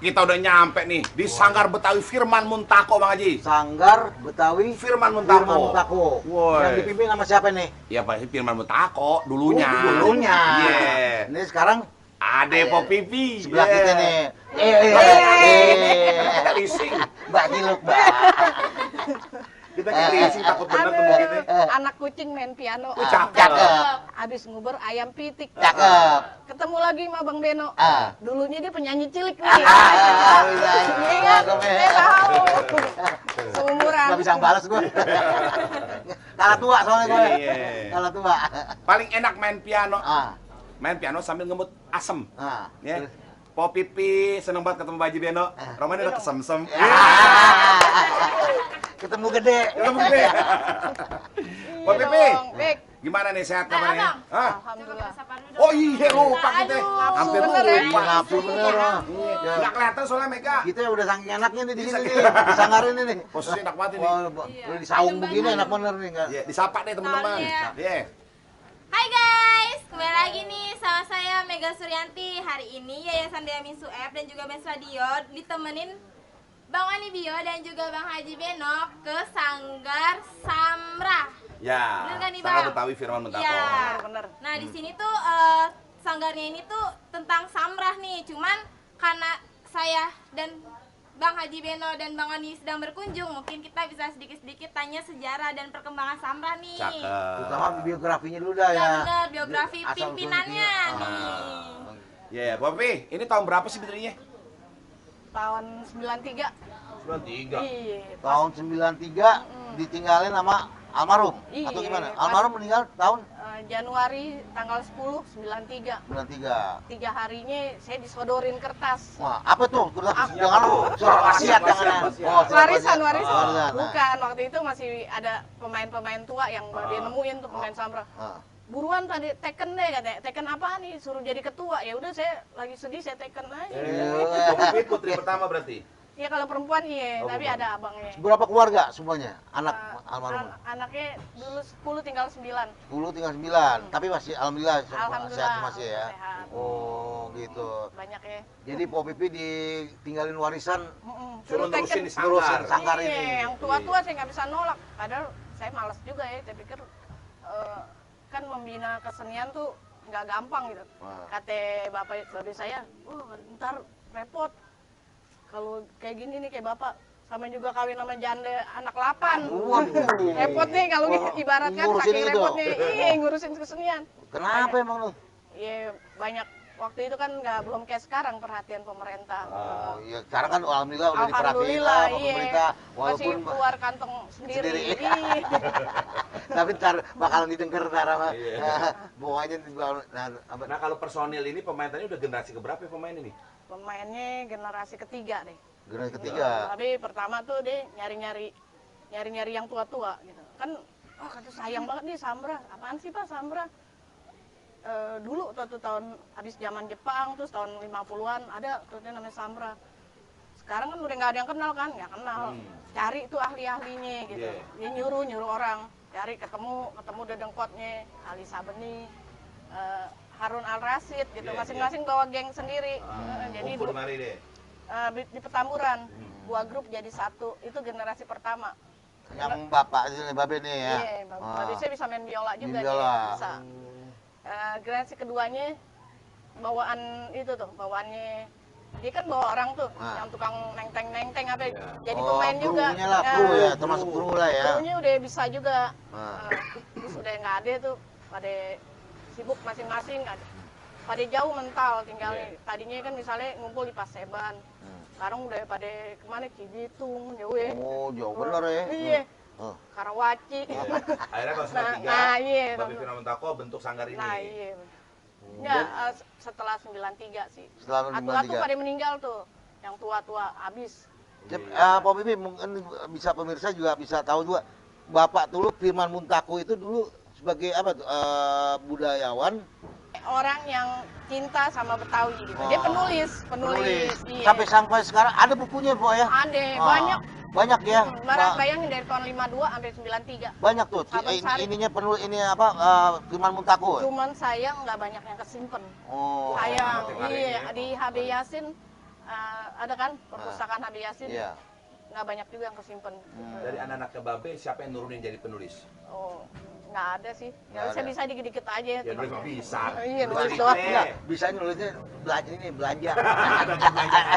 kita udah nyampe nih di Sanggar Betawi Firman Muntako, Bang Haji. Sanggar Betawi Firman Muntako. Woi. Yang dipimpin sama siapa nih? Ya Pak Firman Muntako dulunya. Dulunya. Iya. Ini sekarang Ade Po Pipi. sebelah kita nih. Rising. Mbak Ciluk, Mbak. Kita rising takut bener tuh begitu. Anak kucing main piano. Cakep. Abis nguber ayam pitik. Cakep. Ketemu lagi sama Bang Beno. Dulunya dia penyanyi cilik nih. Iya kan? Saya tahu. Seumuran. Gak bisa balas gue. Kalah tua soalnya gue. Iya. Kalah tua. Paling enak main piano. Ah. Main piano sambil ngemut asem. Ah. Ya. Po Pipi seneng banget ketemu Baji Beno. Roman udah kesem-sem. Ketemu gede. Ketemu gede. Po Iya Pipi. dong, Bek. Gimana nih sehat kabarnya? Abang. Hah? Alhamdulillah. Oh iya lupa kita. Aduh. Hampir Bener ya? lupa. Nafsu bener. Iya. Nggak kelihatan soalnya Mega. Kita udah saking enaknya nih di sini nih. Di Sanggar ini nih. Posisi enak banget ini. Udah di saung begini enak bener nih enggak. Iya, disapa deh teman-teman. Soalnya. Iya. Hai guys, kembali lagi nih sama saya Mega Suryanti. Hari ini Yayasan Deamin Sueb dan juga Bens Radio ditemenin Bang Ani Bio dan juga Bang Haji Beno ke Sanggar Samrah. Ya. Bener kan nih, Sanggar Bang? Betawi Firman Muntako. Iya. Bener. Nah di sini tuh sanggarnya ini tuh tentang Samrah nih. Cuman karena saya dan Bang Haji Beno dan Bang Ani sedang berkunjung, mungkin kita bisa sedikit-sedikit tanya sejarah dan perkembangan Samrah nih. Cakep. Terutama biografinya dulu dah Ya ya. bener, biografi Asal pimpinannya usulnya. nih. Iya, Popi, ini tahun berapa sih berdirinya? Tahun 93. 93. Iya. Tahun 93 ditinggalin sama almarhum Iya, atau gimana? pas- Almarhum meninggal tahun Januari tanggal 10 93. 93. 3 harinya saya disodorin kertas. Wah, apa tuh? Jangan lu surat wasiat jangan. Oh, surat Warisan, wasiat. warisan. Warisan, nah. Bukan, waktu itu masih ada pemain-pemain tua yang dia nemuin tuh pemain Samrah. Ah. Buruan tadi teken deh katanya. Teken apa nih? Suruh jadi ketua. Ya udah saya lagi sedih saya teken aja. Popi putri pertama berarti. Ya kalau perempuan iya, Oh, tapi perempuan. ada abangnya. Berapa keluarga semuanya? Anak almarhum. Anaknya dulu 10 tinggal 9. 10 tinggal 9. Tapi masih alhamdulillah, Alhamdulillah, sehat masih ya. sehat. Oh, gitu. Banyak ya. Jadi Po Pipi ditinggalin warisan Suruh nerusin di Sanggar. nerusin Sanggar Iya, ini. yang tua-tua saya nggak bisa nolak. Padahal saya malas juga ya. Saya pikir kan membina kesenian tuh nggak gampang gitu. Wah. Kata bapak saya, ntar repot. Kalau kayak gini nih kayak bapak sama juga kawin sama janda anak 8. Waduh. Repot nih kalau Wah, ibaratkan ngurusin saking itu. repotnya. Iya, ngurusin kesenian. Kenapa emang lu? Iya, banyak waktu itu kan belum kayak sekarang perhatian pemerintah. Oh iya, sekarang kan alhamdulillah udah diperhatiin Alhamdulillah, sama iya. pemerintah. Masih Walaupun keluar kantong sendiri. Sendiri. Iya. tapi ntar bakalan didengar ntar sama Iya. bawahnya Nah, kalau personil ini pemain tadi udah generasi keberapa ya pemain ini? Pemainnya generasi ketiga deh. generasi ketiga. Tapi pertama tuh dia nyari-nyari yang tua-tua gitu. Kan kata sayang banget nih Samrah. Apaan sih Pak Samrah? Dulu tuh tahun habis zaman Jepang terus tahun 50-an ada tuh dia namanya Samrah. Sekarang kan udah nggak ada yang kenal kan? Nggak kenal. Cari tuh ahli-ahlinya gitu. Iya. Dia nyuruh orang. Cari ketemu Dedengkotnya, Ali Sabeni, Harun Al Rasyid gitu. Iya, Masing-masing bawa geng sendiri. Jadi Kumpul mari deh. di Petamburan, 2 grup jadi satu. Itu generasi pertama. Yang bapak ini babe nih ya. Iya, Bapak saya bisa main biola juga Main biola. nih, bisa. Generasi keduanya bawaannya dia kan bawa orang tuh yang tukang neng-teng apa jadi pemain juga. Krunya lah, kru ya, termasuk kru lah ya. Krunya udah bisa juga. Nah. Terus udah nggak ada tuh, pada sibuk masing-masing. Pada jauh mental tinggalnya. Tadinya kan misalnya ngumpul di Paseban. Sekarang udah pada kemana Cibitung, jauh ya. Oh, jauh bener ya. Iya. Oh. Karawaci. Akhirnya kalau Nah, 93, iya. Bapak Firman Muntako bentuk Sanggar ini. Nah, iya. Ya, setelah 93 sih. Setelah Atu-atu 93. pada meninggal tuh. Yang tua-tua habis. Po Pipi mungkin bisa pemirsa juga bisa tahu juga Bapak dulu Firman Muntako itu dulu sebagai apa tuh? Budayawan. Orang yang cinta sama Betawi gitu. Dia penulis. Iya. Sampai sekarang ada bukunya, Po ya? Ada, Ah, banyak. Banyak ya. Bayangin dari tahun 52 sampai 93. Banyak tuh. Sahabat Sari. Ininya penulis ini apa? Firman Muntako. Cuman sayang nggak banyak yang kesimpen. Oh. Sayang. mati-mati Iya, ya. di HB Yasin ada kan perpustakaan Habib Yasin, Iya. nggak banyak juga yang kesimpan. Dari anak-anaknya Babe, siapa yang nurunin jadi penulis? Oh, nggak ada sih. Nggak Ya saya ada. bisa dikit-dikit aja. Ya teman. belum bisa. Iya, Nulis nulis doang. deh. Enggak, bisa nulisnya belanja.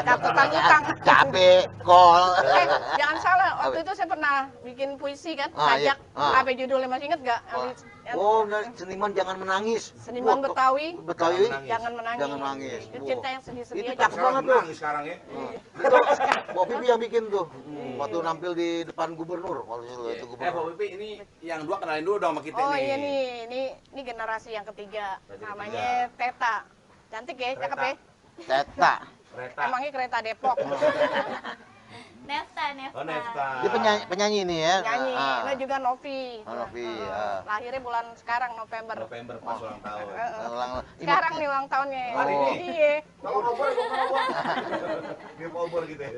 Kartu utang. Capek, kol. Jangan salah, waktu Apa? itu saya pernah bikin puisi kan, Iya. sajak. Ah. Apa judulnya masih inget nggak? Oh, nah, seniman jangan menangis. Seniman Wah, Betawi, Betawi. jangan menangis. Jangan menangis. Itu cerita yang sedih-sedih Itu aja. cakep banget tuh. Nangis sekarang ya. Itu Mbak Pipi yang bikin tuh. Waktu nampil di depan gubernur. Kalau itu Pak gubernur. Pipi, ini yang dua kenalin dulu dong sama kita Oh nih. iya nih, ini generasi yang ketiga. Generasi Namanya Teta. Cantik ya, cakep Teta. ya. Teta. Kereta. Emangnya kereta Depok. Nefta, Nefta. Oh, Nefta. Dia penyanyi nih ya. Nyanyi. Ah. Ini juga Novi. Oh, Novi, Heeh. ah. Lahirnya bulan sekarang November. November pas ulang tahun. Heeh. Sekarang nih ulang tahunnya. Hari ini? Iya. Kalau ngobrol, Game over gitu ya.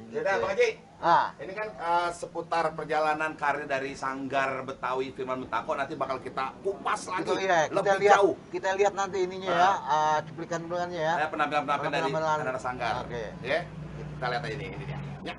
Yaudah, Bang Haji. Ah. Ini kan seputar perjalanan karir dari Sanggar Betawi Firman Mutako, nanti bakal kita kupas lagi Itu ya, kita lebih lihat, jauh. kita lihat nanti ininya ya, cuplikan-cuplikannya ya. Penampilan-penampilan dari Penampilan. anak-anak Sanggar. Oke. Ya, kita lihat aja ini dia. Ya.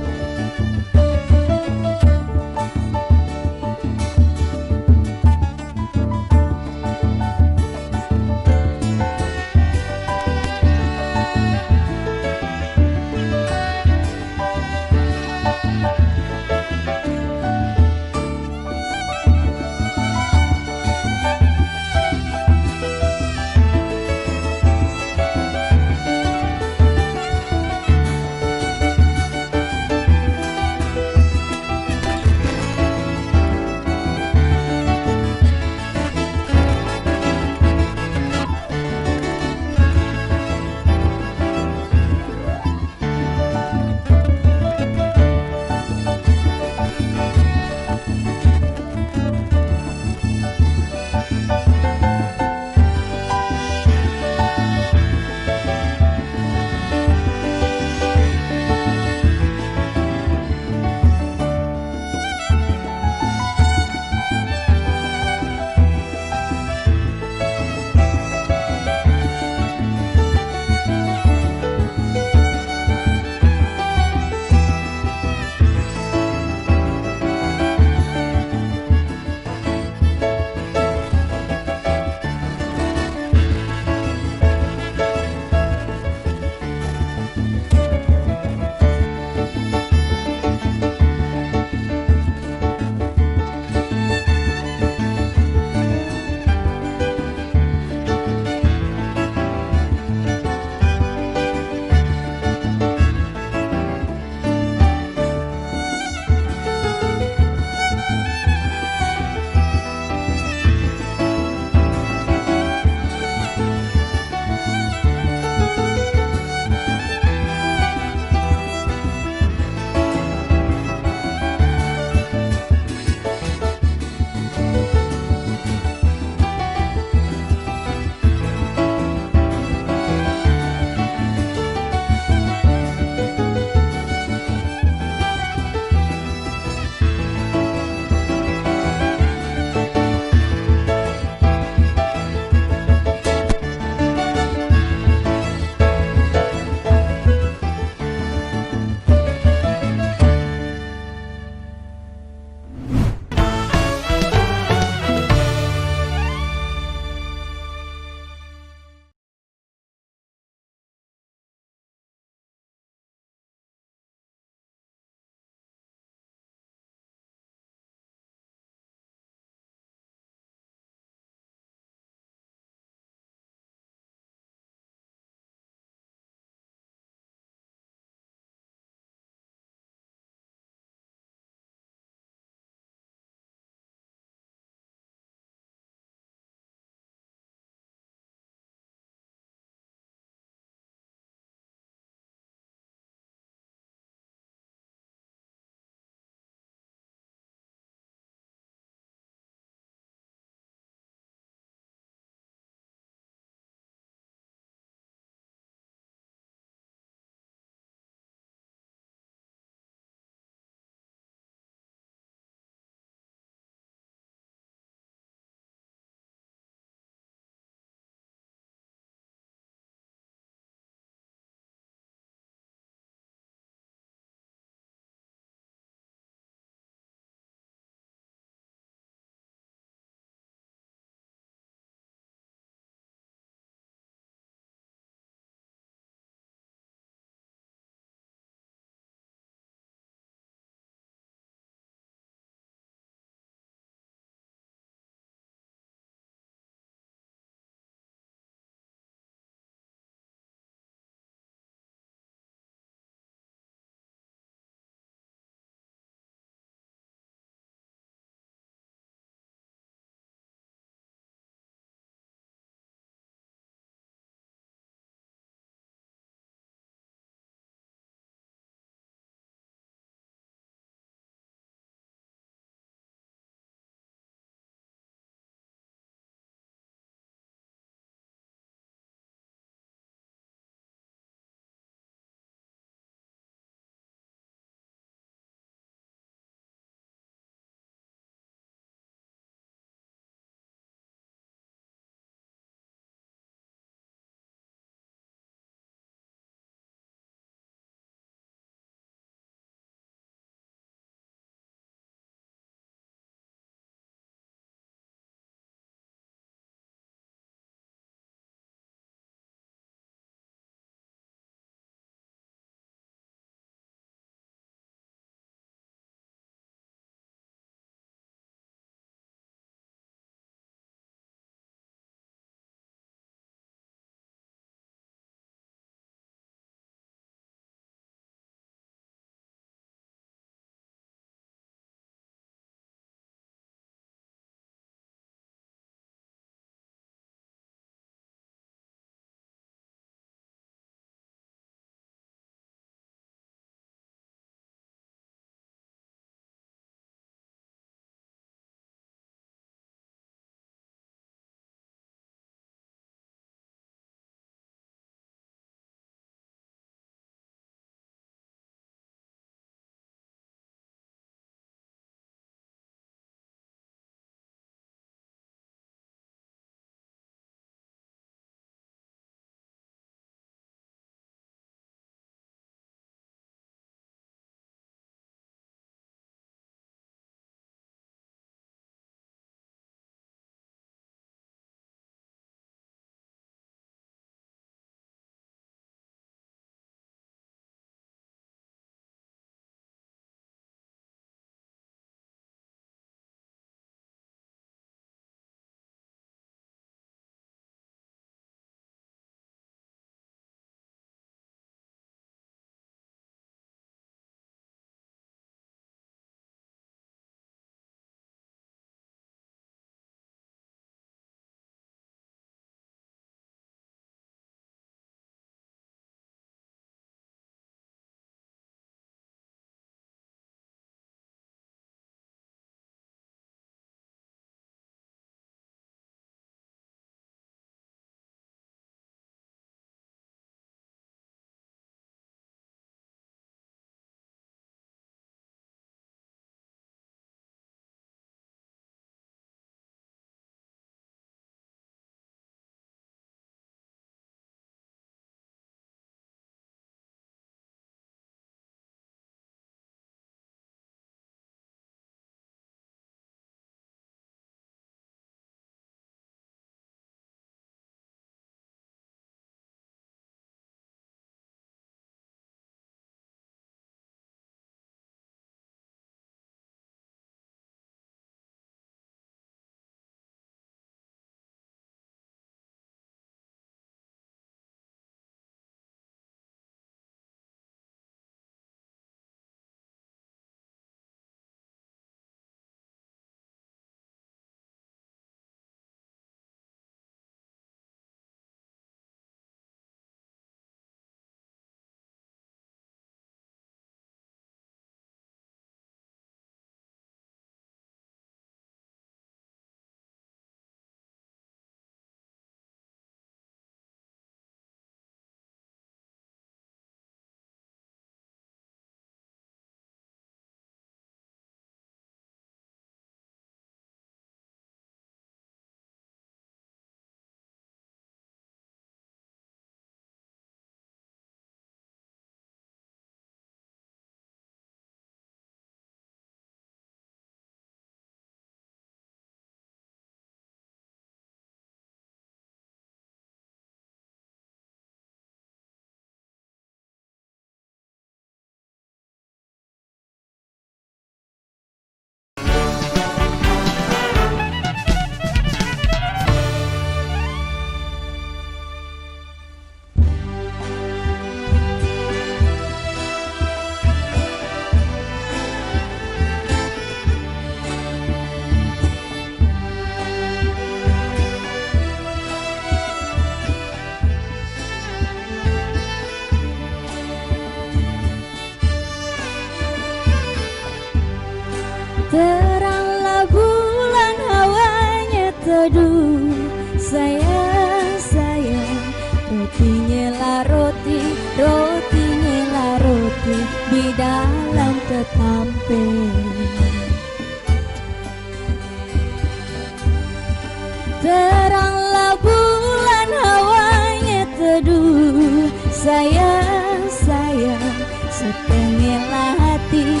Teranglah bulan hawanya teduh, sayang, sayang, setengahlah hati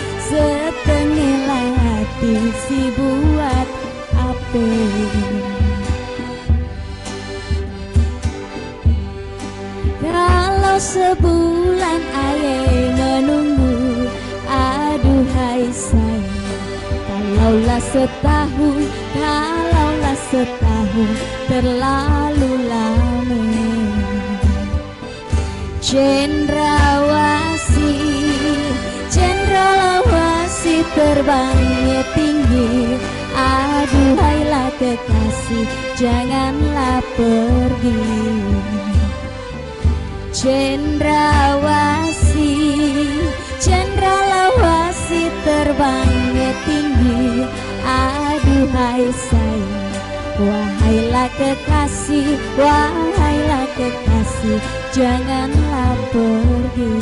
si buat apa. Kalau sebulan ayah menunggu, aduhai sayang, kalaulah setahun terlalu lama. Cendrawasih terbangnya tinggi, aduhailah kekasih, janganlah pergi. Cendrawasih terbangnya tinggi, aduhai sayang, wahailah kekasih, janganlah pergi.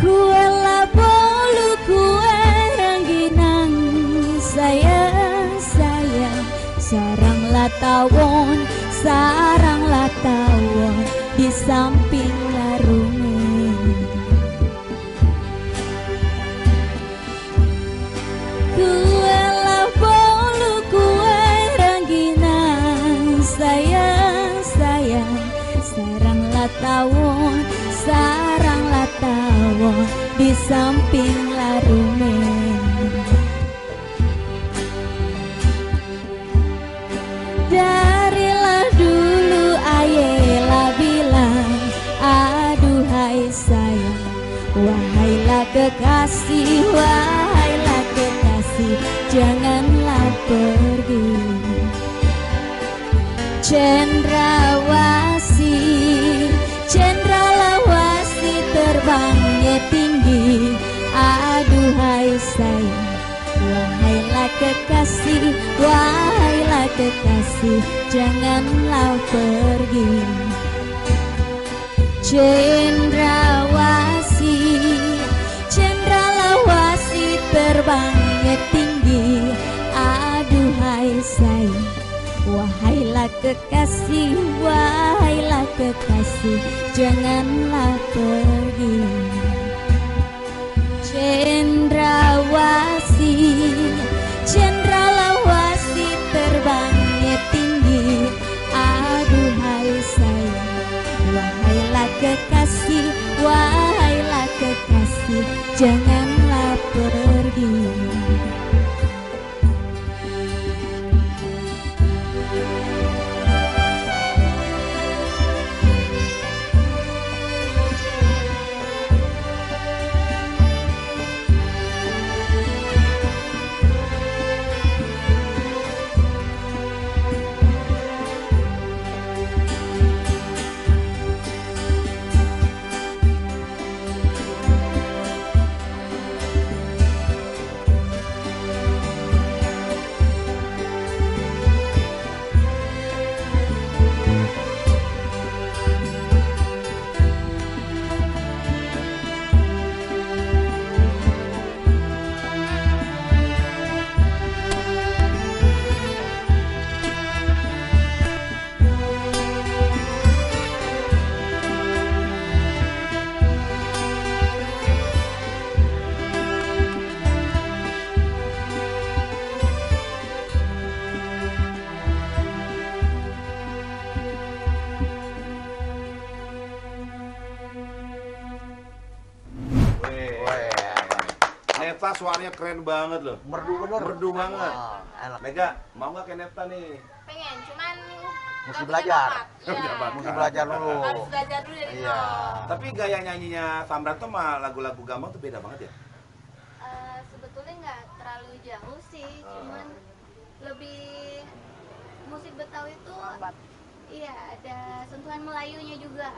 Kuela bolu kue rengginang, sayang, sayang, saranglah tawon di samping larungan. Kuela bolu kue rengginang, sayang, sayang, saranglah tawon di samping larungan. Darilah dulu ayelah bilang, aduhai sayang, wahailah kekasih, janganlah pergi. Cendrawasih terbangnya tinggi, aduhai sayang, wahailah kekasih, janganlah pergi. Cendrawasih terbangnya tinggi, aduhai sayang, wahailah kekasih, janganlah pergi. Cendrawasih terbangnya tinggi, aduhai sayang, wahailah kekasih, janganlah pergi. Neta suaranya keren banget loh. Merdu bener. Merdu banget. Enak. Mega, mau nggak kayak Neta nih? Pengen, cuman Mesti belajar. Mesti belajar dulu. Harus belajar dulu dari Iya. nol. Tapi gaya nyanyinya Samran tuh sama lagu-lagu Gambang tuh beda banget ya? Sebetulnya nggak terlalu jauh sih, cuman lebih musik Betawi itu Iya, ada sentuhan Melayunya juga.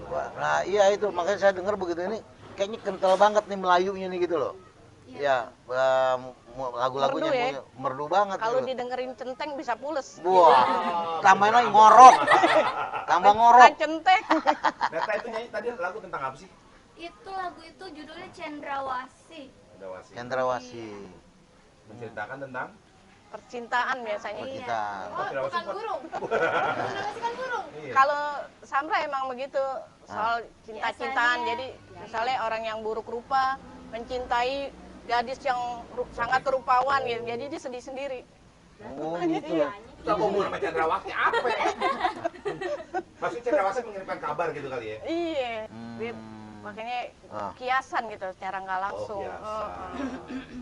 Wah, nah iya itu makanya saya dengar begitu ini kayaknya kental banget nih Melayunya nih gitu loh. Iya. Ya, lagu-lagunya Merdu ya. merdu banget Kalau gitu. didengerin centeng bisa pules. Wah, tambahin lagi ngorok. Tambah ngorok. Bukan centeng. Neta itu nyanyi tadi lagu tentang apa sih? Itu lagu itu judulnya Cendrawasih. Ada Wasi. Cendrawasih. Menceritakan tentang Percintaan biasanya. Kita. Oh, Cendrawasih bukan buat- burung. Cendrawasih kan burung. Iya. Kalau Samra emang begitu soal cinta-cintaan. Biasanya. Jadi misalnya orang yang buruk rupa mencintai gadis yang sangat rupawan gitu. Jadi dia sedih sendiri. Oh gitu. Itu apa hubungan sama Cendrawasih? Apa ya? Maksudnya Cendrawasih mengirimkan kabar gitu kali ya? Iya. Dia makanya Ah. kiasan gitu secara nggak langsung. kiasan.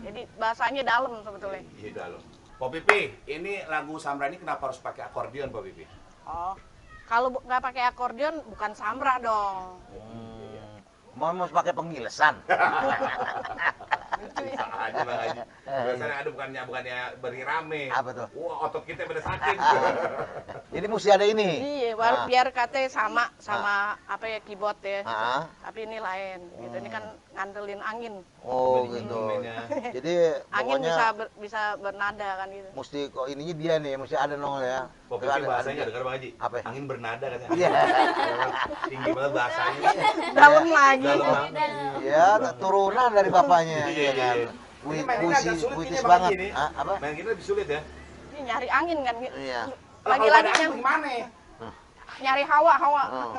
Jadi bahasanya dalam sebetulnya. Iya dalam. Po Pipi, ini lagu Samra ini kenapa harus pakai akordeon, Po Pipi? Oh, kalau nggak pakai akordeon bukan Samra dong. Mau pakai pengilesan. Bisa aja Bang Haji. Biasanya ada bukannya beri rame. Apa tuh? Wah, otot kita pada sakit. Jadi mesti ada ini. Iya, Ah. biar katanya sama apa ya keyboard ya. Ah. Tapi ini lain. Gitu. Ini kan ngandelin angin. Oh Dibandingin gitu. instrumennya. Jadi Angin pokoknya bisa bernada kan gitu. mesti kok ininya dia nih, mesti ada nongol ya. Po Pipi bahasanya dengar Bang Haji. Apa? Angin bernada katanya. Iya. Tinggi banget bahasanya. Dalam lagi. Dalam banget. Ya, turunan dari bapaknya, Iya, ya kan. iya. Ini mainnya agak sulit Puitis ini Bang banget. Haji ini. Ah, apa? Main gini lebih sulit ya. Ini nyari angin kan gitu. Iya. Lagi-lagi yang yang gimana? nyari hawa. Oh.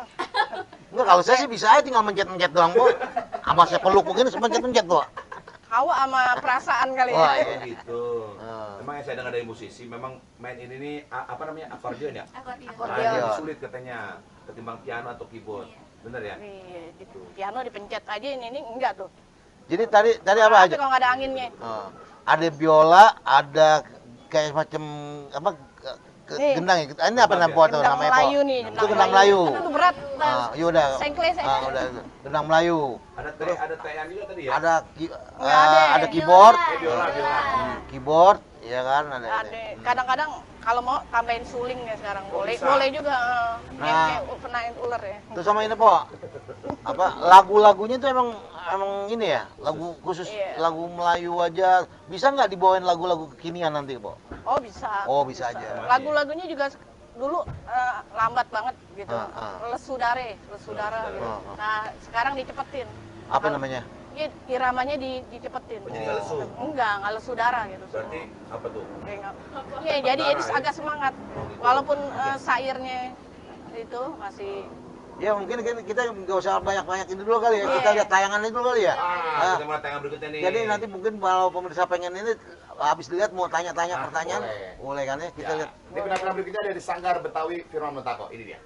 Enggak, kalau saya sih bisa aja tinggal mencet-mencet doang, Bu. Sama saya peluk begini mencet-mencet tuh. Hawa sama perasaan kali ya. Wah, Oh iya. gitu. Ah. Memang yang saya dengar dari musisi, memang main ini nih apa namanya akordeon ya? Akordeon. Akordeon. Lebih sulit katanya ketimbang piano atau keyboard. Bener ya? Iya, gitu. Piano dipencet aja ini enggak tuh. Jadi tadi apa aja? Kalau nggak ada anginnya. Oh. Ada biola, ada kayak macam apa Nih. gendang ya. Ini apa nama tuh Gendang namanya, Melayu Po? nih. Itu gendang Melayu. Itu berat. Ah, yaudah. Sengkle. Udah. Gendang Melayu. Ada tean juga tadi ya? Nggak ada. Ada keyboard, Biola. keyboard, ya kan ada. Ada. Kadang-kadang kalau mau tambahin suling ya sekarang Oh, boleh. bisa. Boleh juga. Nah. Kayak penain ular ya. Terus sama ini, Po. Apa lagu-lagunya tuh emang ini ya, lagu khusus Iya. lagu Melayu aja. Bisa nggak dibawain lagu-lagu kekinian nanti, Po? Oh bisa. Oh, bisa aja. Lagu-lagunya juga dulu lambat banget gitu. Ah. Lesudara gitu. Ah. Nah sekarang dicepetin. Apa namanya? Iya, iramanya dicepetin. Oh, jadi nggak lesu? Nggak lesudara gitu. Berarti apa tuh? Kayak nggak- Iya, jadi agak semangat. Walaupun sairnya itu masih Ya mungkin kita nggak usah banyak-banyak ini dulu kali ya. Iya. Kita lihat tayangan itu dulu kali ya. Kita mulai tayangan berikutnya nih. Jadi nanti mungkin kalau pemirsa pengen ini habis dilihat mau tanya-tanya pertanyaan, boleh kan ya? Kita lihat. Ini penampilan berikutnya dari Sanggar Betawi Firman Mutako. Ini dia.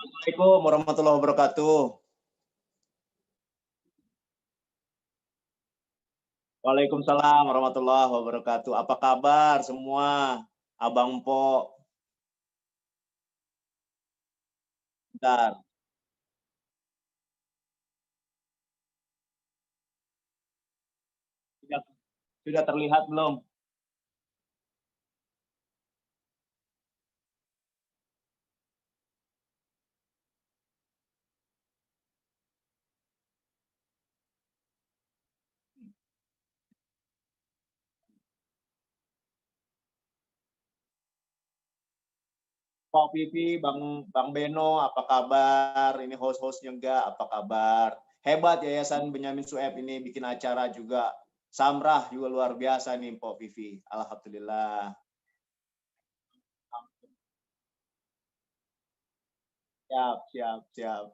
Assalamualaikum warahmatullahi wabarakatuh. Waalaikumsalam warahmatullahi wabarakatuh. Apa kabar semua? Abang Po, bentar. Sudah, sudah terlihat belum? Pak Pipi, Bang Beno, apa kabar? Ini host-hostnya enggak, apa kabar? Hebat Yayasan Benyamin Sueb ini bikin acara juga. Samrah juga luar biasa nih Pak Pipi. Alhamdulillah. Siap, siap, siap.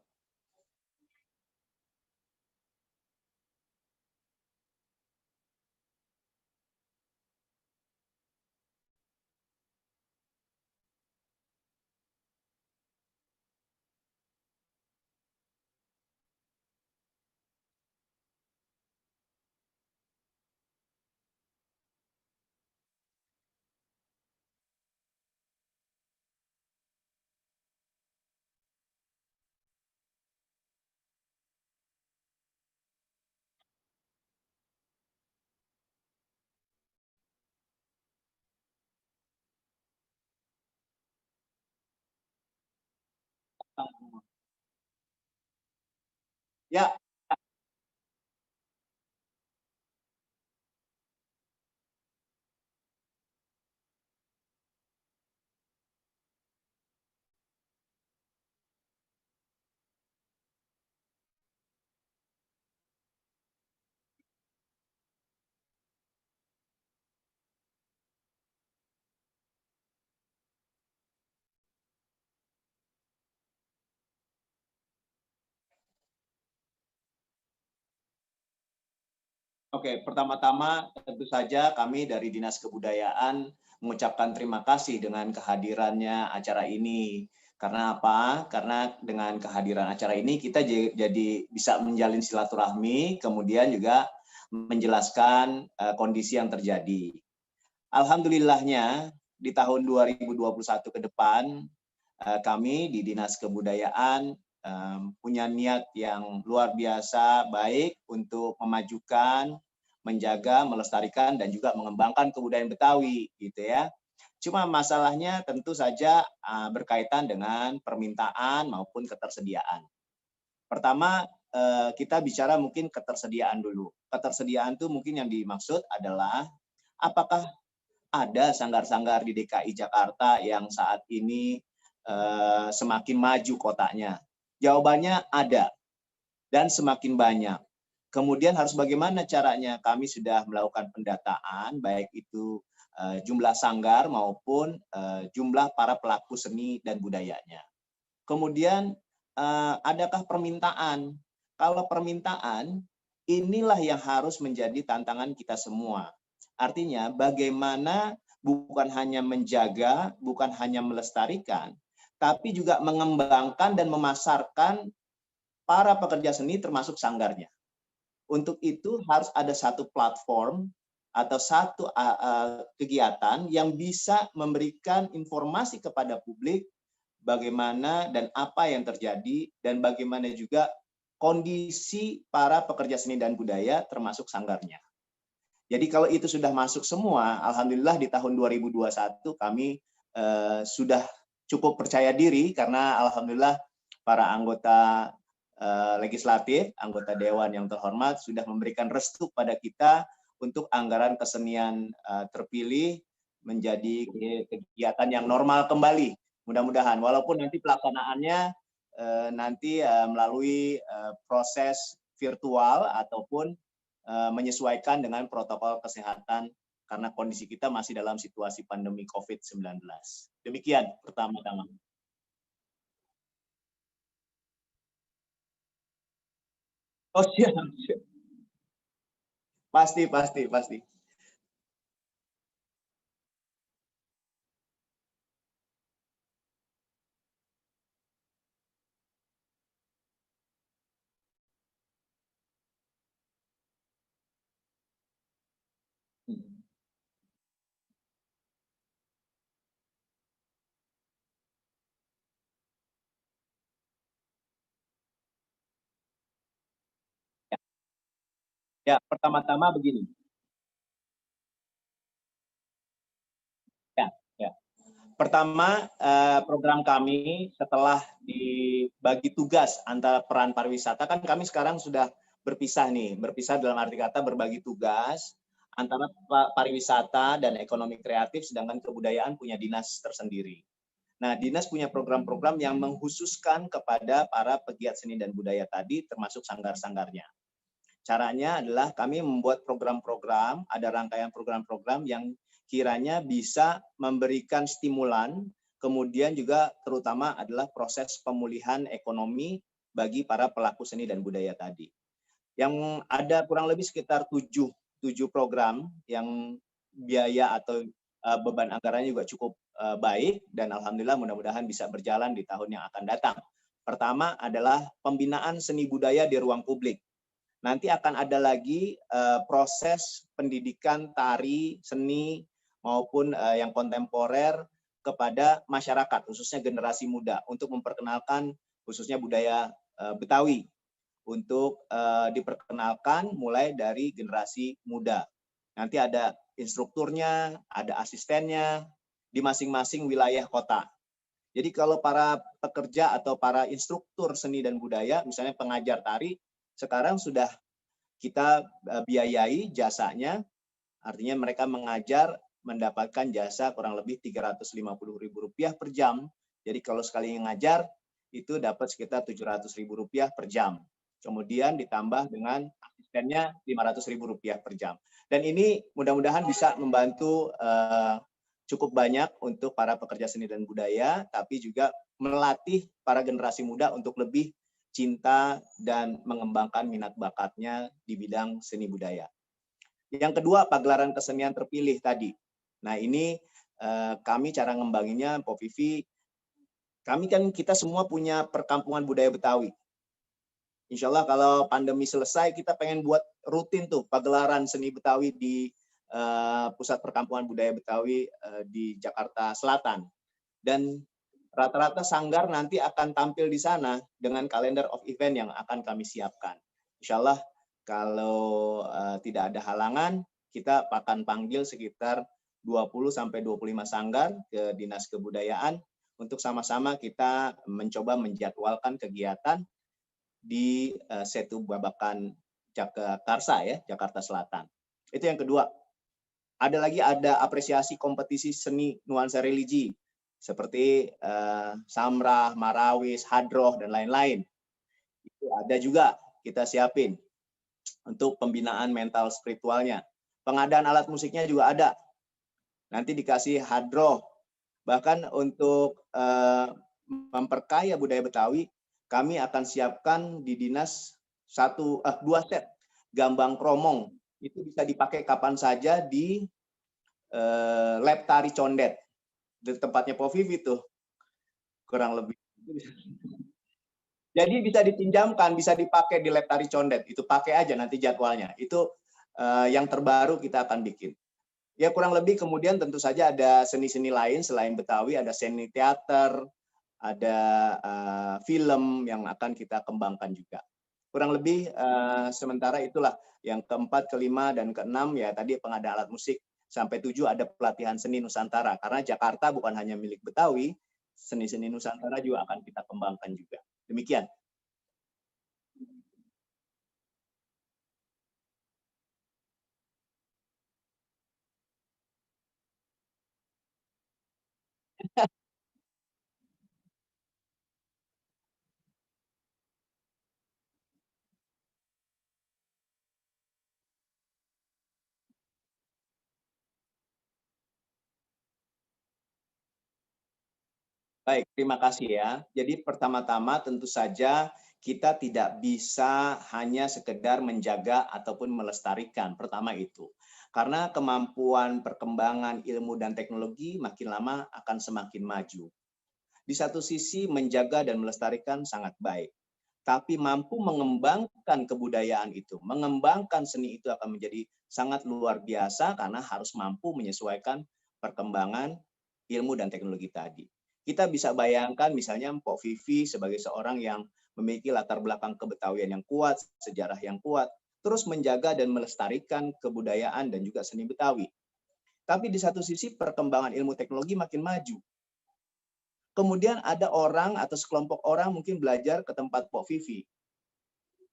Ya, oke, pertama-tama tentu saja kami dari Dinas Kebudayaan mengucapkan terima kasih dengan kehadirannya acara ini. Karena apa? Karena dengan kehadiran acara ini kita jadi bisa menjalin silaturahmi, kemudian juga menjelaskan kondisi yang terjadi. Alhamdulillahnya di tahun 2021 ke depan kami di Dinas Kebudayaan punya niat yang luar biasa baik untuk memajukan, menjaga, melestarikan dan juga mengembangkan kebudayaan Betawi gitu ya. Cuma masalahnya tentu saja berkaitan dengan permintaan maupun ketersediaan. Pertama kita bicara mungkin ketersediaan dulu. Ketersediaan itu mungkin yang dimaksud adalah apakah ada sanggar-sanggar di DKI Jakarta yang saat ini semakin maju kotanya? Jawabannya ada dan semakin banyak. Kemudian harus bagaimana caranya? Kami sudah melakukan pendataan, baik itu jumlah sanggar maupun jumlah para pelaku seni dan budayanya. Kemudian adakah permintaan? Kalau permintaan, inilah yang harus menjadi tantangan kita semua. Artinya bagaimana bukan hanya menjaga, bukan hanya melestarikan, tapi juga mengembangkan dan memasarkan para pekerja seni termasuk sanggarnya. Untuk itu harus ada satu platform atau satu kegiatan yang bisa memberikan informasi kepada publik bagaimana dan apa yang terjadi dan bagaimana juga kondisi para pekerja seni dan budaya termasuk sanggarnya. Jadi kalau itu sudah masuk semua, alhamdulillah di tahun 2021 kami sudah cukup percaya diri karena alhamdulillah para anggota legislatif, anggota dewan yang terhormat sudah memberikan restu pada kita untuk anggaran kesenian terpilih menjadi kegiatan yang normal kembali. Mudah-mudahan walaupun nanti pelaksanaannya nanti melalui proses virtual ataupun menyesuaikan dengan protokol kesehatan karena kondisi kita masih dalam situasi pandemi COVID-19. Demikian pertama-tama. Oh siap, siap. Pasti, pasti, pasti. Ya, pertama-tama begini. Ya, ya. Pertama, program kami setelah dibagi tugas antara peran pariwisata, kan kami sekarang sudah berpisah nih, berpisah dalam arti kata berbagi tugas antara pariwisata dan ekonomi kreatif, sedangkan kebudayaan punya dinas tersendiri. Nah, dinas punya program-program yang mengkhususkan kepada para pegiat seni dan budaya tadi, termasuk sanggar-sanggarnya. Caranya adalah kami membuat program-program, ada rangkaian program-program yang kiranya bisa memberikan stimulan, kemudian juga terutama adalah proses pemulihan ekonomi bagi para pelaku seni dan budaya tadi. Yang ada kurang lebih sekitar 7 program yang biaya atau beban anggarannya juga cukup baik, dan alhamdulillah mudah-mudahan bisa berjalan di tahun yang akan datang. Pertama adalah pembinaan seni budaya di ruang publik. Nanti akan ada lagi proses pendidikan tari, seni, maupun yang kontemporer kepada masyarakat, khususnya generasi muda, untuk memperkenalkan khususnya budaya Betawi, untuk diperkenalkan mulai dari generasi muda. Nanti ada instrukturnya, ada asistennya, di masing-masing wilayah kota. Jadi kalau para pekerja atau para instruktur seni dan budaya, misalnya pengajar tari, sekarang sudah kita biayai jasanya, artinya mereka mengajar mendapatkan jasa kurang lebih Rp350.000 per jam. Jadi kalau sekali ngajar, itu dapat sekitar Rp700.000 per jam. Kemudian ditambah dengan asistennya Rp500.000 per jam. Dan ini mudah-mudahan bisa membantu cukup banyak untuk para pekerja seni dan budaya, tapi juga melatih para generasi muda untuk lebih cinta dan mengembangkan minat bakatnya di bidang seni budaya. Yang kedua, pagelaran kesenian terpilih tadi. Nah, ini kami cara ngembanginnya, Po Vivi, kita semua punya perkampungan budaya Betawi. Insya Allah kalau pandemi selesai, kita pengen buat rutin tuh pagelaran seni Betawi di Pusat Perkampungan Budaya Betawi di Jakarta Selatan. Dan rata-rata sanggar nanti akan tampil di sana dengan kalender of event yang akan kami siapkan. Insya Allah kalau tidak ada halangan, kita akan panggil sekitar 20-25 sanggar ke Dinas Kebudayaan untuk sama-sama kita mencoba menjadwalkan kegiatan di Setu Babakan Jakarta ya, Jakarta Selatan. Itu yang kedua. Ada apresiasi kompetisi seni nuansa religi seperti Samrah, Marawis, Hadroh, dan lain-lain. Itu ada juga kita siapin untuk pembinaan mental spiritualnya. Pengadaan alat musiknya juga ada. Nanti dikasih Hadroh. Bahkan untuk memperkaya budaya Betawi, kami akan siapkan di dinas 2 set gambang kromong. Itu bisa dipakai kapan saja di lab tari condet. Di tempatnya Po Vivi tuh. Kurang lebih. Jadi bisa dipinjamkan, bisa dipakai di lab tari condet. Itu pakai aja nanti jadwalnya. Itu yang terbaru kita akan bikin. Ya kurang lebih kemudian tentu saja ada seni-seni lain selain Betawi, ada seni teater, ada film yang akan kita kembangkan juga. Kurang lebih sementara itulah yang keempat, kelima, dan keenam ya tadi pengadaan alat musik. Sampai 7 ada pelatihan seni Nusantara. Karena Jakarta bukan hanya milik Betawi, seni-seni Nusantara juga akan kita kembangkan juga. Demikian. Baik, terima kasih ya. Jadi pertama-tama tentu saja kita tidak bisa hanya sekedar menjaga ataupun melestarikan. Pertama itu. Karena kemampuan perkembangan ilmu dan teknologi makin lama akan semakin maju. Di satu sisi menjaga dan melestarikan sangat baik. Tapi mampu mengembangkan kebudayaan itu, mengembangkan seni itu akan menjadi sangat luar biasa karena harus mampu menyesuaikan perkembangan ilmu dan teknologi tadi. Kita bisa bayangkan misalnya Mpok Vivi sebagai seorang yang memiliki latar belakang kebetawian yang kuat, sejarah yang kuat, terus menjaga dan melestarikan kebudayaan dan juga seni Betawi. Tapi di satu sisi perkembangan ilmu teknologi makin maju. Kemudian ada orang atau sekelompok orang mungkin belajar ke tempat Pok Vivi.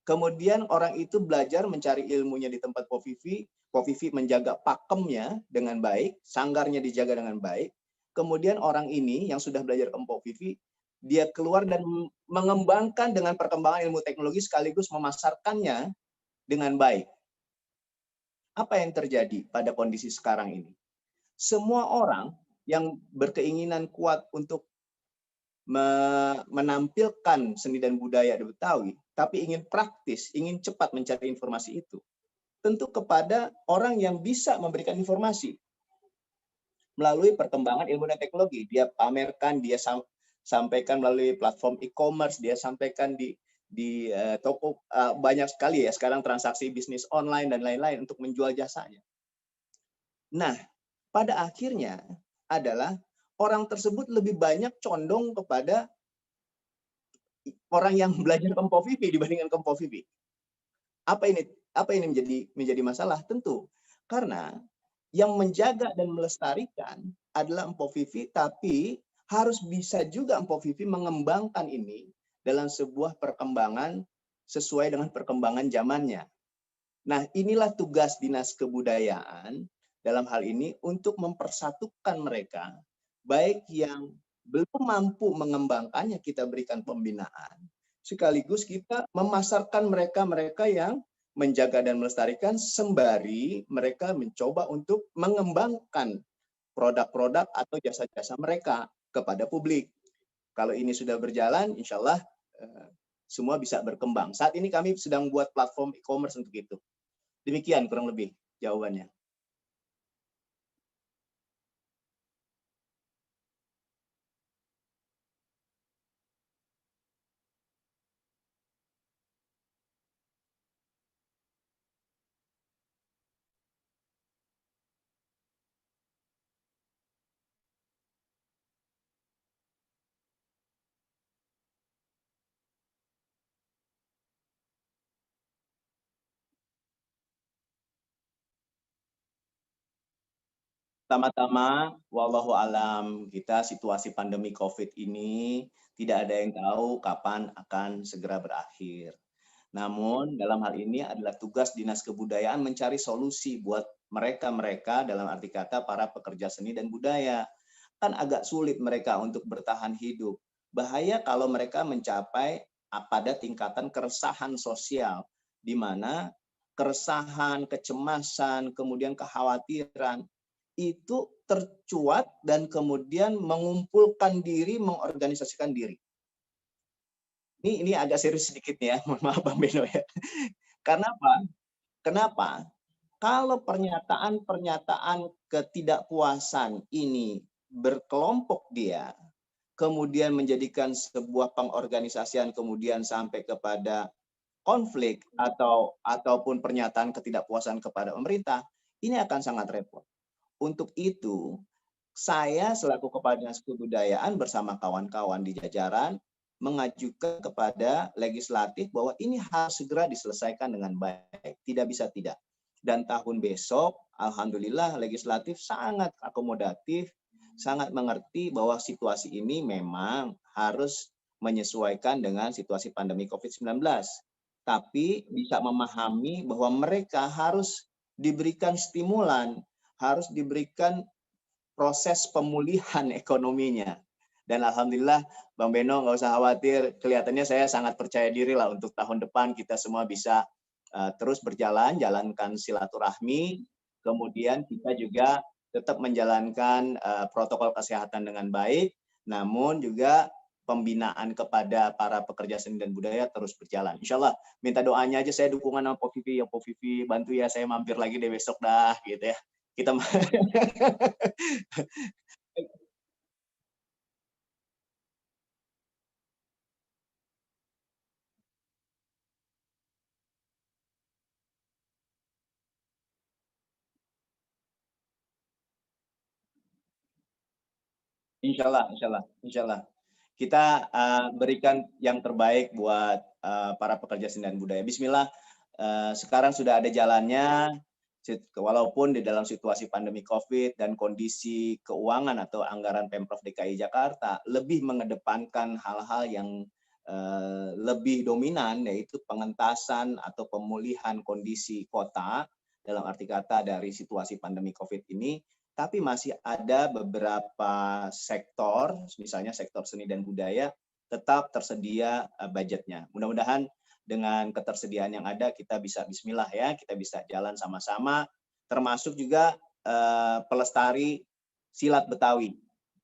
Kemudian orang itu belajar mencari ilmunya di tempat Pok Vivi. Pok Vivi menjaga pakemnya dengan baik, sanggarnya dijaga dengan baik. Kemudian orang ini yang sudah belajar ke Pok Vivi, dia keluar dan mengembangkan dengan perkembangan ilmu teknologi sekaligus memasarkannya dengan baik. Apa yang terjadi pada kondisi sekarang ini? Semua orang yang berkeinginan kuat untuk menampilkan seni dan budaya di Betawi, tapi ingin praktis, ingin cepat mencari informasi itu, tentu kepada orang yang bisa memberikan informasi melalui perkembangan ilmu dan teknologi. Dia pamerkan, dia sampaikan melalui platform e-commerce, dia sampaikan di toko, banyak sekali ya sekarang transaksi bisnis online dan lain-lain untuk menjual jasanya. Nah, pada akhirnya adalah orang tersebut lebih banyak condong kepada orang yang belajar ke Pok Vivi dibandingkan ke Pok Vivi. Apa ini menjadi masalah? Tentu karena yang menjaga dan melestarikan adalah Pok Vivi, tapi harus bisa juga Pok Vivi mengembangkan ini dalam sebuah perkembangan sesuai dengan perkembangan zamannya. Nah, inilah tugas Dinas Kebudayaan dalam hal ini untuk mempersatukan mereka, baik yang belum mampu mengembangkannya kita berikan pembinaan, sekaligus kita memasarkan mereka yang menjaga dan melestarikan sembari mereka mencoba untuk mengembangkan produk-produk atau jasa-jasa mereka kepada publik. Kalau ini sudah berjalan, insya Allah semua bisa berkembang. Saat ini kami sedang buat platform e-commerce untuk itu. Demikian kurang lebih jawabannya. Pertama-tama, wallahu alam, kita situasi pandemi COVID ini tidak ada yang tahu kapan akan segera berakhir. Namun dalam hal ini adalah tugas Dinas Kebudayaan mencari solusi buat mereka-mereka dalam arti kata para pekerja seni dan budaya. Kan agak sulit mereka untuk bertahan hidup. Bahaya kalau mereka mencapai pada tingkatan keresahan sosial, di mana keresahan, kecemasan, kemudian kekhawatiran, itu tercuat dan kemudian mengumpulkan diri, mengorganisasikan diri. Ini agak serius sedikit ya, mohon maaf Bang Beno ya. Karena apa? Kenapa? Kalau pernyataan-pernyataan ketidakpuasan ini berkelompok dia, kemudian menjadikan sebuah pengorganisasian, kemudian sampai kepada konflik ataupun pernyataan ketidakpuasan kepada pemerintah, ini akan sangat repot. Untuk itu, saya selaku Kepala Dinas Kebudayaan bersama kawan-kawan di jajaran mengajukan kepada legislatif bahwa ini harus segera diselesaikan dengan baik, tidak bisa tidak. Dan tahun besok, alhamdulillah legislatif sangat akomodatif, sangat mengerti bahwa situasi ini memang harus menyesuaikan dengan situasi pandemi COVID-19. Tapi bisa memahami bahwa mereka harus diberikan stimulan, harus diberikan proses pemulihan ekonominya. Dan alhamdulillah Bang Beno nggak usah khawatir, kelihatannya saya sangat percaya diri lah untuk tahun depan kita semua bisa terus berjalan, jalankan silaturahmi, kemudian kita juga tetap menjalankan protokol kesehatan dengan baik, namun juga pembinaan kepada para pekerja seni dan budaya terus berjalan. Insya Allah, minta doanya aja, saya dukungan sama Pok Vivi, ya Pok Vivi bantu ya, saya mampir lagi deh besok dah, gitu ya. Kita insya Allah. Kita berikan yang terbaik buat para pekerja seni dan budaya. Bismillah, sekarang sudah ada jalannya, walaupun di dalam situasi pandemi COVID dan kondisi keuangan atau anggaran Pemprov DKI Jakarta lebih mengedepankan hal-hal yang lebih dominan, yaitu pengentasan atau pemulihan kondisi kota dalam arti kata dari situasi pandemi COVID ini, tapi masih ada beberapa sektor, misalnya sektor seni dan budaya, tetap tersedia budgetnya. Mudah-mudahan dengan ketersediaan yang ada kita bisa bismillah ya, kita bisa jalan sama-sama, termasuk juga pelestari silat Betawi.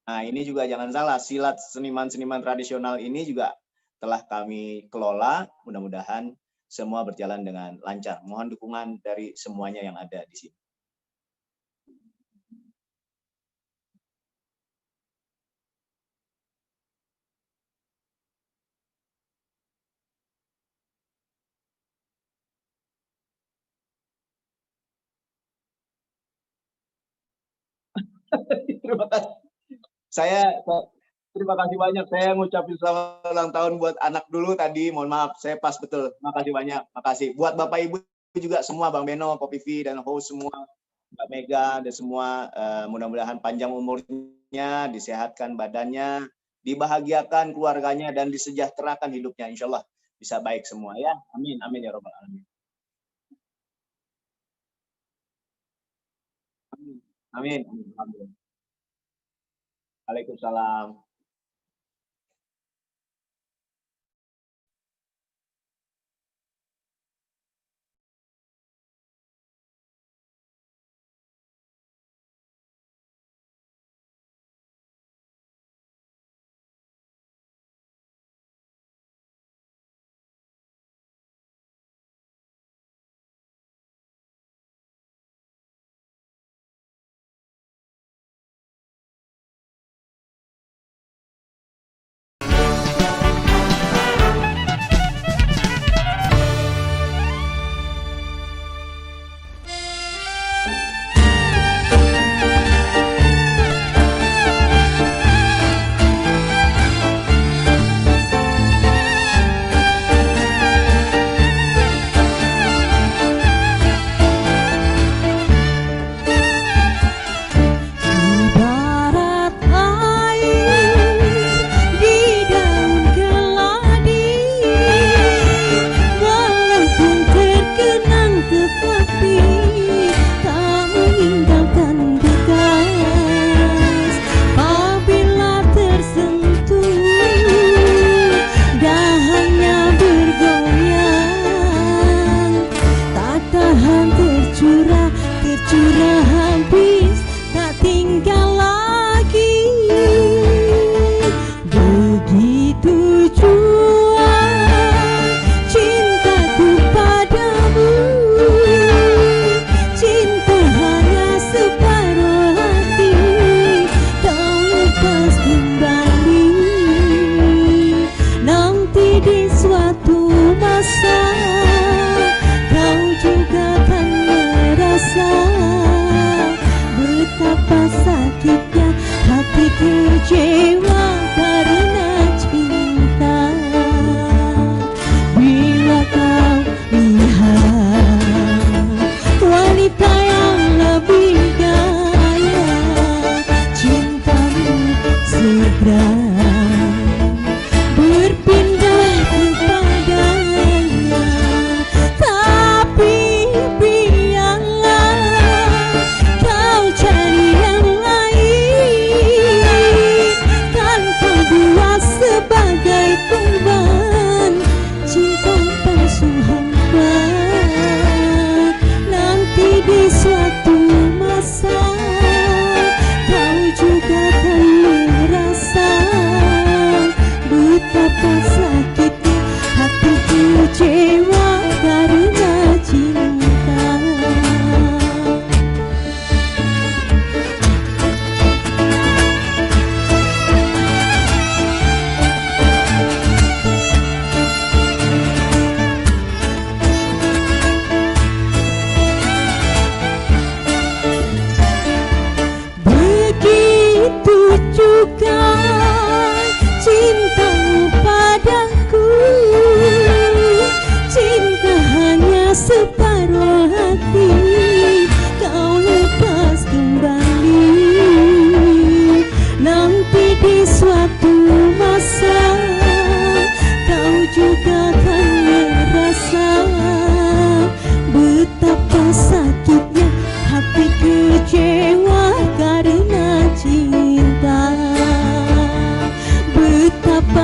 Nah, ini juga jangan salah, silat seniman-seniman tradisional ini juga telah kami kelola, mudah-mudahan semua berjalan dengan lancar. Mohon dukungan dari semuanya yang ada di sini. Terima kasih. Terima kasih banyak. Saya ngucapin selamat ulang tahun buat anak dulu tadi. Mohon maaf, saya pas betul. Terima kasih banyak. Makasih. Buat Bapak Ibu juga semua, Bang Beno, Pak Pivi, dan host semua, Mbak Mega, dan semua. Mudah-mudahan panjang umurnya, disehatkan badannya, dibahagiakan keluarganya, dan disejahterakan hidupnya. Insya Allah bisa baik semua ya. Amin. Amin ya Rabbal Alamin. Amin. Amin. Waalaikumsalam.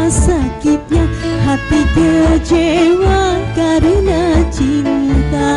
sakitnya hati kecewa karena cinta.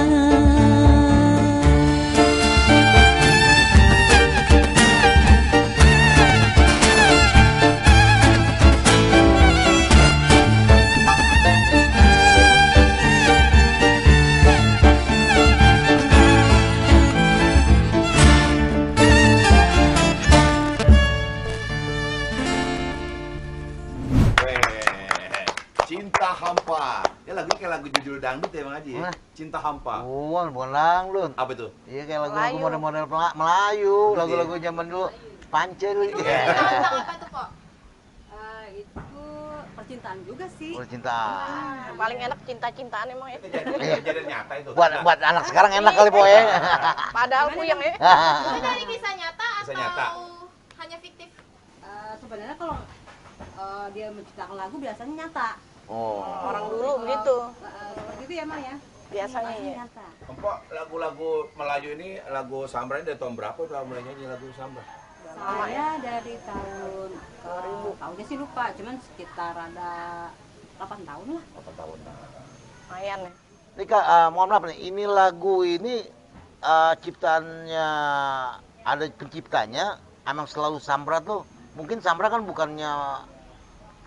Cinta Hampa. Ya lagu kayak lagu judul dangdut ya Bang Haji. Hah? Cinta Hampa. Bukan dangdut. Apa itu? Iya kayak lagu-lagu Melayu. model-model Melayu, lagu-lagu zaman dulu. Pancel Tahu ya. apa tuh kok? Itu percintaan juga sih. Percintaan. Paling enak cinta-cintaan emang ya. Kejadian nyata itu. Buat anak sekarang enak kali po ya. Padahal puyeng ya. Itu dari kisah nyata Kisah atau nyata. hanya fiktif? Sebenarnya kalau dia menciptakan lagu biasanya nyata. Oh. Orang dulu begitu. Seperti itu ya, Mang ya? Biasanya Pasti ya. nyata. Empok, lagu-lagu Melayu ini, lagu Sambra ini dari tahun berapa udah mulai nyanyi lagu Sambra? Saya dari tahun 2000. Tahunnya sih lupa, cuman sekitar ada 8 tahun lah. 8 tahun. Lumayan ya. Ini Kak, mohon maaf nih, ini lagu ini ciptaannya ada penciptanya, emang selalu Sambra tuh. Mungkin Sambra kan bukannya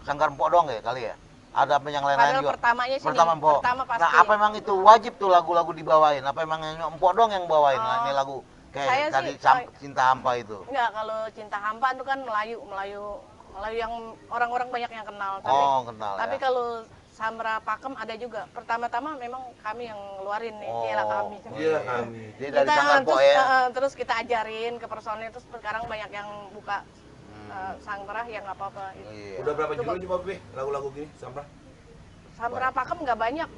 Sanggar Empok doang ya kali ya? Ada apa yang lain-lain Padahal juga? pertamanya sih Pertama Empok. pertama pasti. Nah, apa emang itu wajib tuh lagu-lagu dibawain? Apa emang yang Empok doang yang bawain? Oh, Nah, ini lagu saya kayak tadi sih, Cinta Hampa itu. Enggak, kalau Cinta Hampa itu kan Melayu yang orang-orang banyak yang kenal. Oh, kenal Tapi ya. kalau Sambra Pakem ada juga. Pertama-tama memang kami yang ngeluarin nih, Oh. iyalah kami. Iya kami. Dia dari Kita, Sanggar Empok terus, ya. terus kita ajarin ke personil, terus sekarang banyak yang buka sangkrah ya nggak apa-apa. Iya. Udah berapa judul coba Be lagu-lagu gini Sambra? Sambra Pakem nggak banyak,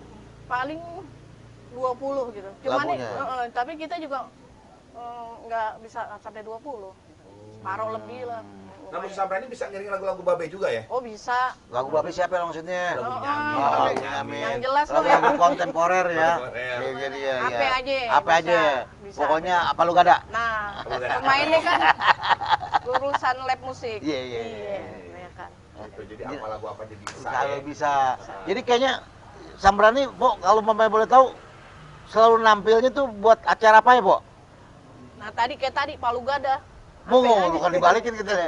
paling 20 gitu. Cuman nih, Lagunya. tapi kita juga nggak bisa sampai 20. Separuh lebih lah. Nah, musik Sambra ini bisa ngiring lagu-lagu Babe juga ya? Oh bisa. Lagu Babe siapa yang maksudnya? Lagu Oh, nyanyi, oh. lagu Oh, nyanyi. amin. Yang jelas loh Lagu-lagu ya. kontemporer ya. Kontemporer. Iya, jadi ya. Apa ya. aja, Apa bisa, aja. bisa. Pokoknya apa lu gak ada? Nah, Kalau nggak ada. pemainnya kan lulusan lab musik. Iya, iya, iya. Iya kan. Gitu, jadi apa lagu apa jadi bisa Kalau ya? bisa. Jadi kayaknya Sambra nih, Pok, kalau Mamanya boleh tahu, selalu nampilnya tuh buat acara apa ya, Pok? Nah tadi kayak tadi Palu Gada. Mau Apa aja. bukan dibalikin gitu ya.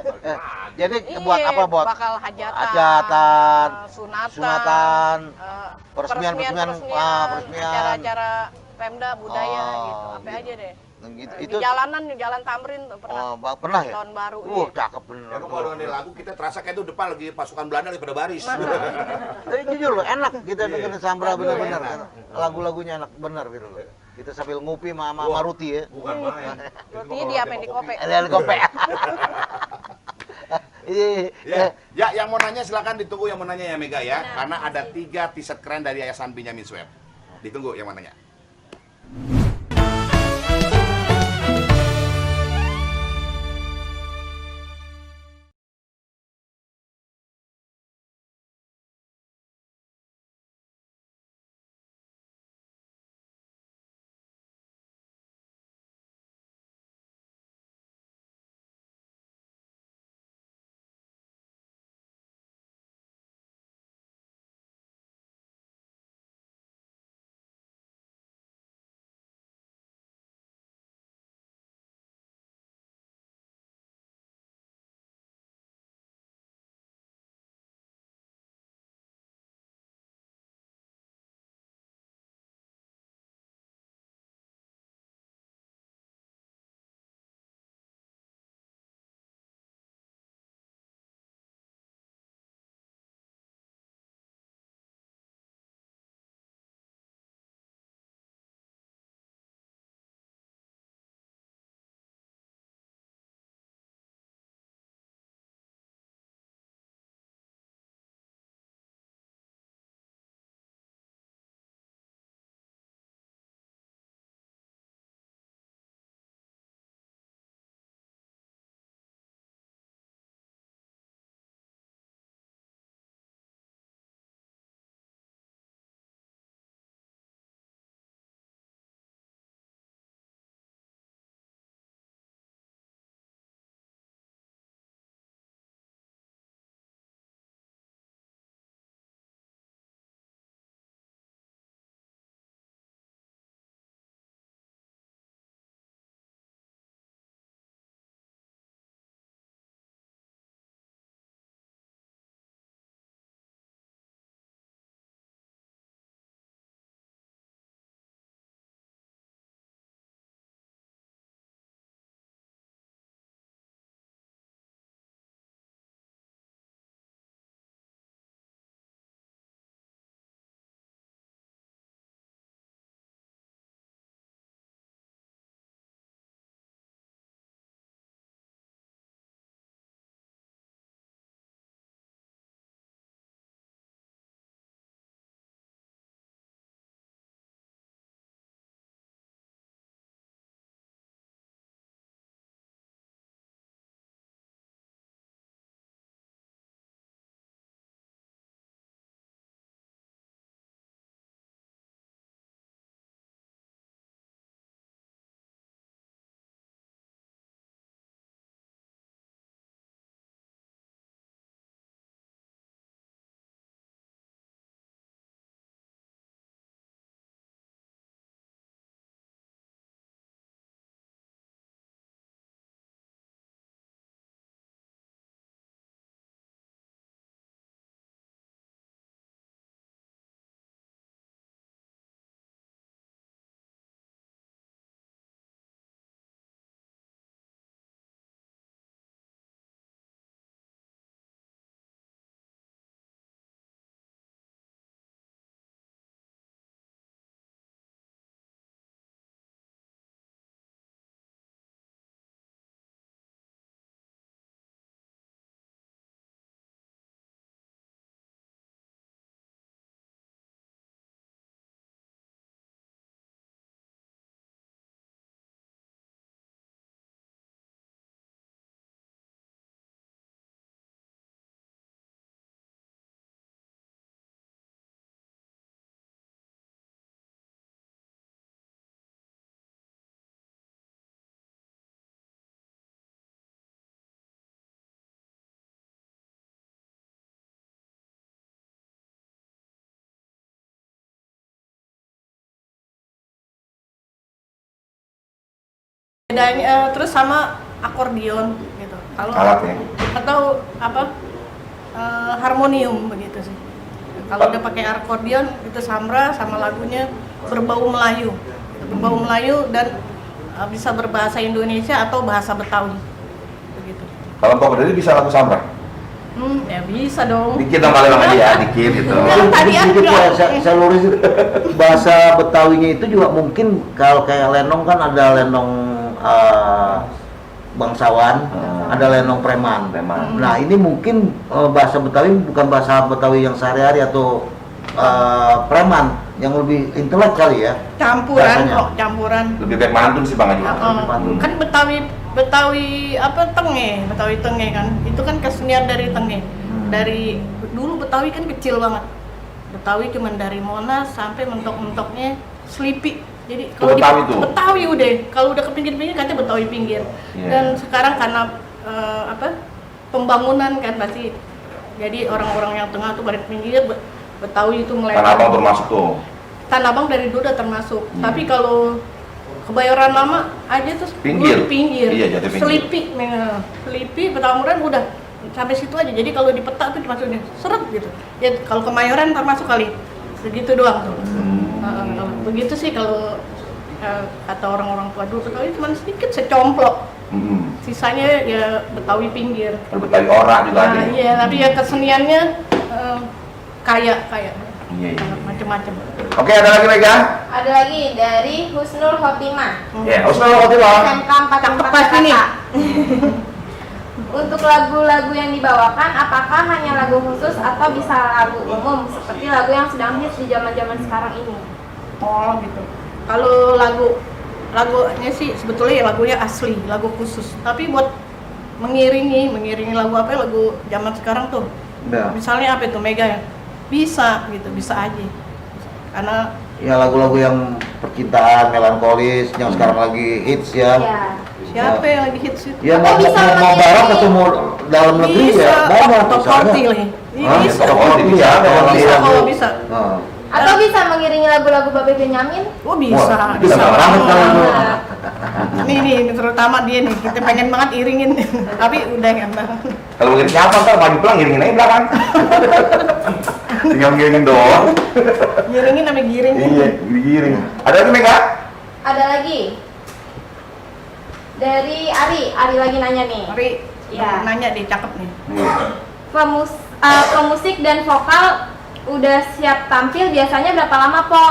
Jadi Iya, buat apa? Buat bakal hajatan, hajatan, sunatan, peresmian, acara-acara Pemda budaya Oh, gitu, apa gitu. aja deh. gitu. Di Itu jalanan, di Jalan Tamrin tuh pernah. oh, pernah ya? Tahun baru. Cakep bener. Ya, kalau ada lagu kita terasa kayak itu depan lagi pasukan Belanda lagi pada baris. Tapi jujur loh, enak kita dengerin Sambra Iya, bener-bener. enak. Lagu-lagunya enak bener gitu loh. Kita sambil ngopi sama Wah. Ruti ya. Bukan main. Roti dia main di kopek. Ada kopi. Iya. Ya, ya, yang mau nanya silakan ditunggu yang mau nanya ya Mega ya, karena ada 3 t-shirt keren dari Yayasan Benyamin Sueb. Ditunggu yang mau nanya. Bedanya terus sama akordeon gitu. Kalau Alatnya. atau apa harmonium begitu sih. Kalau udah pakai akordeon itu sambra sama lagunya berbau Melayu. Berbau Melayu dan bisa berbahasa Indonesia atau bahasa Betawi. Begitu. Kalau Mpok Berdiri bisa lagu sambra? Ya bisa dong. Dikit dong kali Bang Haji ya, dikit gitu. Tadi Sedikit ya, ada. saya lurusin. Bahasa Betawinya itu juga mungkin kalau kayak lenong kan ada lenong bangsawan, ada lenong preman. Nah ini mungkin bahasa Betawi bukan bahasa Betawi yang sehari-hari atau preman yang lebih intelek kali ya. Campuran bahasanya. kok, campuran. Lebih baik mantun sih Bang Haji. Kan Betawi apa Betawi Tenge kan. Itu kan kesenian dari Tenge. Dari dulu Betawi kan kecil banget. Betawi cuman dari Monas sampai mentok-mentoknya Selipi. Jadi kalau Betawi tuh. Betawi udah, kalau udah ke pinggir-pinggir katanya Betawi pinggir. Yeah. Dan sekarang karena pembangunan kan pasti jadi orang-orang yang tengah tuh balik pinggir Betawi itu mulai Tanah Abang termasuk tuh. Tanah Abang dari dulu udah termasuk. Tapi kalau Kebayoran Lama aja tuh Pinggir. dulu di pinggir. Iya, jadi pinggir. Selipi, Petamburan udah sampai situ aja. Jadi kalau di peta tuh maksudnya seret gitu. Ya kalau Kemayoran termasuk kali. Segitu doang tuh. Begitu sih kalau kata orang-orang tua dulu Betawi cuma sedikit secomplok. Sisanya ya Betawi pinggir. Betawi ora juga ada. Iya, tapi ya keseniannya kaya. Iya. Macam-macam. Oke, ada lagi Mega? Ada lagi dari Husnul Khotimah. Ya, Husnul Khotimah. SMK 44 Pas ini. Untuk lagu-lagu yang dibawakan, apakah hanya lagu khusus atau bisa lagu umum seperti lagu yang sedang hits di zaman-zaman sekarang ini? Oh gitu. Kalau lagunya sih sebetulnya ya lagunya asli, lagu khusus. Tapi buat mengiringi lagu apa lagu zaman sekarang tuh. Ya. Misalnya apa itu Mega ya? Bisa gitu, bisa aja. Karena Ya lagu-lagu yang percintaan, melankolis, yang sekarang lagi hits ya. Ya. siapa yang lagi hits itu? Ya mau barat atau mau dalam negeri ya banyak Top 40 nih. Bisa. Top 40 bisa. Bisa kalau bisa. Atau bisa mengiringi lagu-lagu Babe Benyamin? Oh bisa. Bisa banget kalau itu. Nih terutama dia nih, kita pengen banget iringin. Tapi udah nggak banget. Kalau ngiring siapa ntar maju pulang ngiringin aja belakang. Tinggal ngiringin doang. Giringin sampai giring. Iya, digiring. Ada lagi Mega? Ada lagi. Dari Ari lagi nanya nih. Ari, Ya. nanya deh, cakep nih. Pemusik dan vokal udah siap tampil biasanya berapa lama, Po?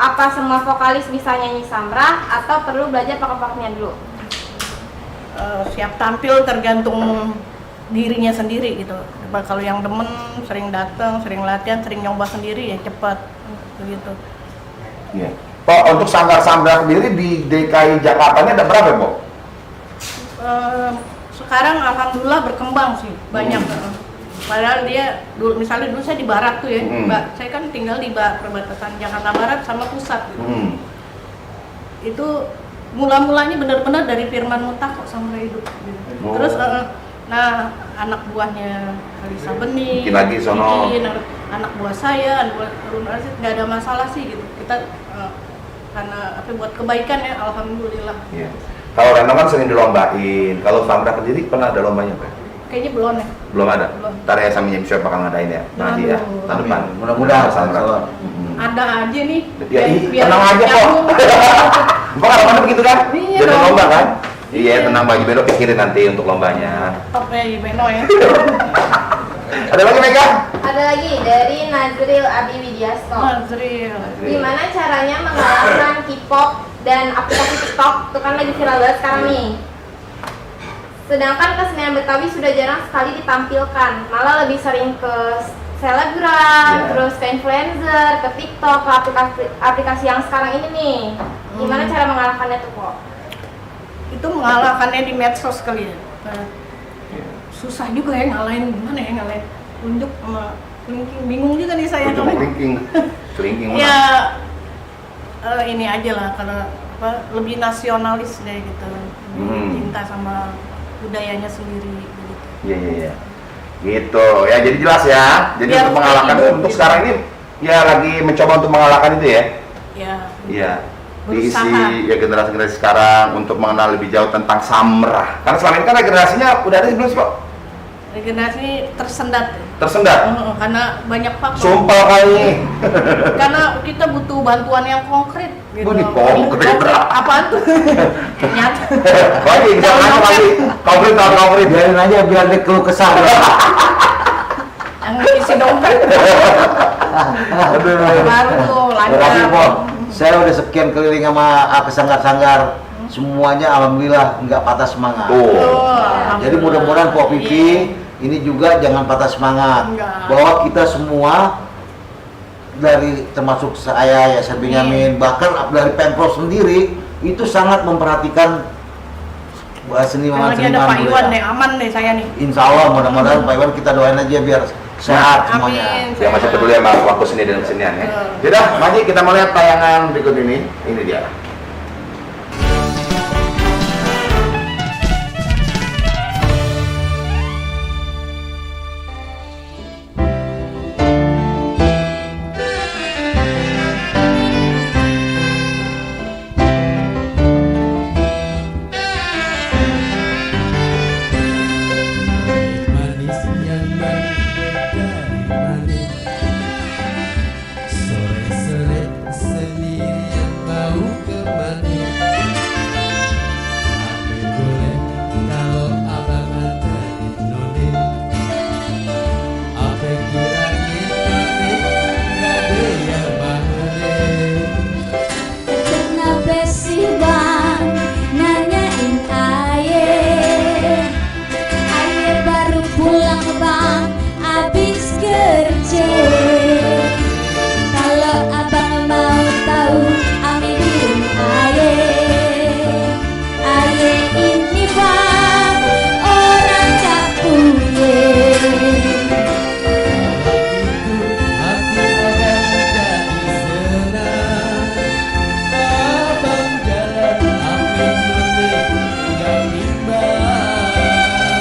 Apa semua vokalis bisa nyanyi samrah atau perlu belajar pakem-pakemnya dulu? Siap tampil tergantung dirinya sendiri gitu. Kalau yang demen sering datang, sering latihan, sering nyoba sendiri ya cepat begitu. Iya. Pak, untuk Sanggar Sambra sendiri di DKI Jakarta-nya ada berapa, Pak? Sekarang alhamdulillah berkembang sih, banyak. Padahal dia dulu misalnya dulu saya di barat tuh ya, Mbak. Saya kan tinggal di perbatasan Jakarta Barat sama pusat. Itu mula-mulanya benar-benar dari Firman Muta kok Sambra hidup. Terus nah anak buahnya Alisa Bening, Bikin lagi sono. anak buah saya, anak buah Harun Rasid, nggak ada masalah sih gitu. Kita karena buat kebaikan ya, alhamdulillah. Iya. Kalau Reno kan sering dilombain. Kalau Sambra sendiri pernah ada lombanya, Pak? Kayaknya belum ya. Belum ada. Belum. Ntar ya Sami Siap bakal ngadain ya. Nanti ya, Aduh. tahun depan. Mudah-mudahan Sambra. Ada aja nih. Ya, tenang aja kok. Kok harapannya begitu kan? Iya Jadi dong. lomba kan? Iya, tenang Bagi Beno pikirin nanti untuk lombanya. Top ya Beno ya. Ada lagi Mega? Ada lagi dari Nazril Abi Widiasto. Nazril. Gimana caranya mengalahkan K-pop dan aplikasi TikTok? Itu kan lagi viral banget sekarang nih. Sedangkan kesenian Betawi sudah jarang sekali ditampilkan, malah lebih sering ke selebgram, terus ke influencer, ke TikTok, ke aplikasi yang sekarang ini nih. Gimana cara mengalahkannya tuh, kok? Itu mengalahkannya di medsos kali ya. Susah juga ya ngalahin, gimana ya ngalahin unjuk sama kelingking, bingung juga nih saya. Unjuk kelingking mana? Ya ini aja lah, karena lebih nasionalis deh gitu, cinta sama budayanya sendiri gitu. Iya. Gitu ya, jadi jelas ya. Jadi Ya, untuk mengalahkan hidup, untuk gitu. sekarang ini ya lagi mencoba untuk mengalahkan itu ya. Ya. Iya. diisi Berusaha. ya generasi-generasi sekarang untuk mengenal lebih jauh tentang Samrah. Karena selama ini kan regenerasinya udah ada belum sih Pak? Regenerasi tersendat. Tersendat. Karena banyak faktor. Sumpah kali. Karena kita butuh bantuan yang konkret gitu. Oh, konkret. Apaan tuh? Nyata. Lagi, jangan aja lagi. Konkret. Biarin aja biar dia keluh kesah. Yang isi dompet. Baru tuh Terima lancar. Po. Saya udah sekian keliling sama sanggar-sanggar, semuanya alhamdulillah nggak patah semangat. Jadi mudah-mudahan Po Pipi ini juga jangan patah semangat. Bahwa kita semua dari termasuk saya Yayasan Benyamin, bahkan dari Pemprov sendiri itu sangat memperhatikan seniman Lagi ada Pak Iwan nih, aman nih saya nih. Insya Allah mudah-mudahan Pak Iwan kita doain aja biar sehat semuanya. Yang masih peduli sama waktu seni dan kesenian ya. Yaudah, Maji kita mau lihat tayangan berikut ini. Ini dia. Manis yang dari manis, sore-sore sendirian mau kemana? Apa boleh kalau abang antarin nonin? Apa kiranya nonin gak ada yang bangunin? Kenapa sih bang nanyain aye? Aye baru pulang bang abis kerja. Kalau abang mau tahu aminin aye. Aye ini bang orang kampungnya. Hati abang jadi senang. Abang jalan amin nonin gak bimbang.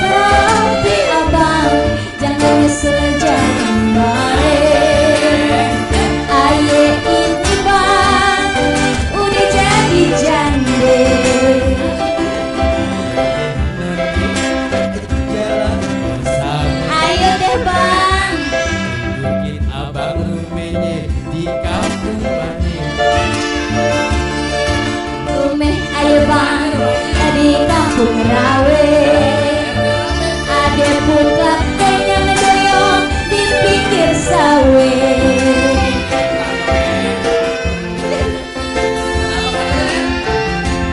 Tapi abang jangan nyesel jangan marah. Aye ini bang udah jadi jande. Jalan bersama Ayo deh bang, tunjukin abang rumahnya di kampung mana. rumah ayo bang di kampung rawe. Ada pukat yang doyong di pinggir sawah.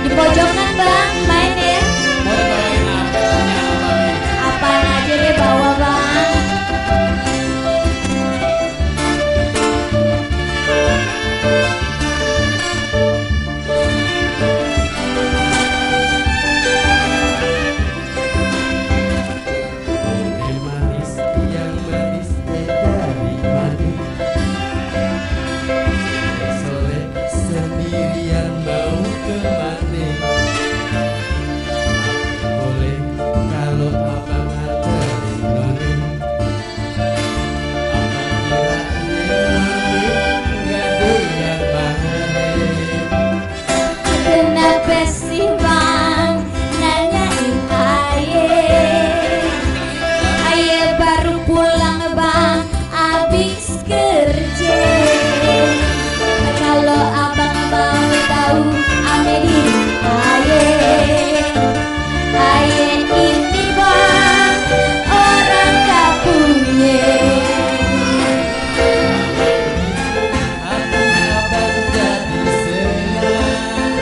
Di pojokan bang main ya. Apaan aja deh bawa bang. Manis yang manis dari manis, sore sendirian mau kemana? Boleh kalau abang anterin nonin. Apa kiranya nonin gak doyan banget? Kenapa sih bang nanyain aye? Aye baru pulang bang abis kerja. Kalau abang mau tahu amedin aye. Aye ini bang orang kampungnya. Hati abang jadi senang.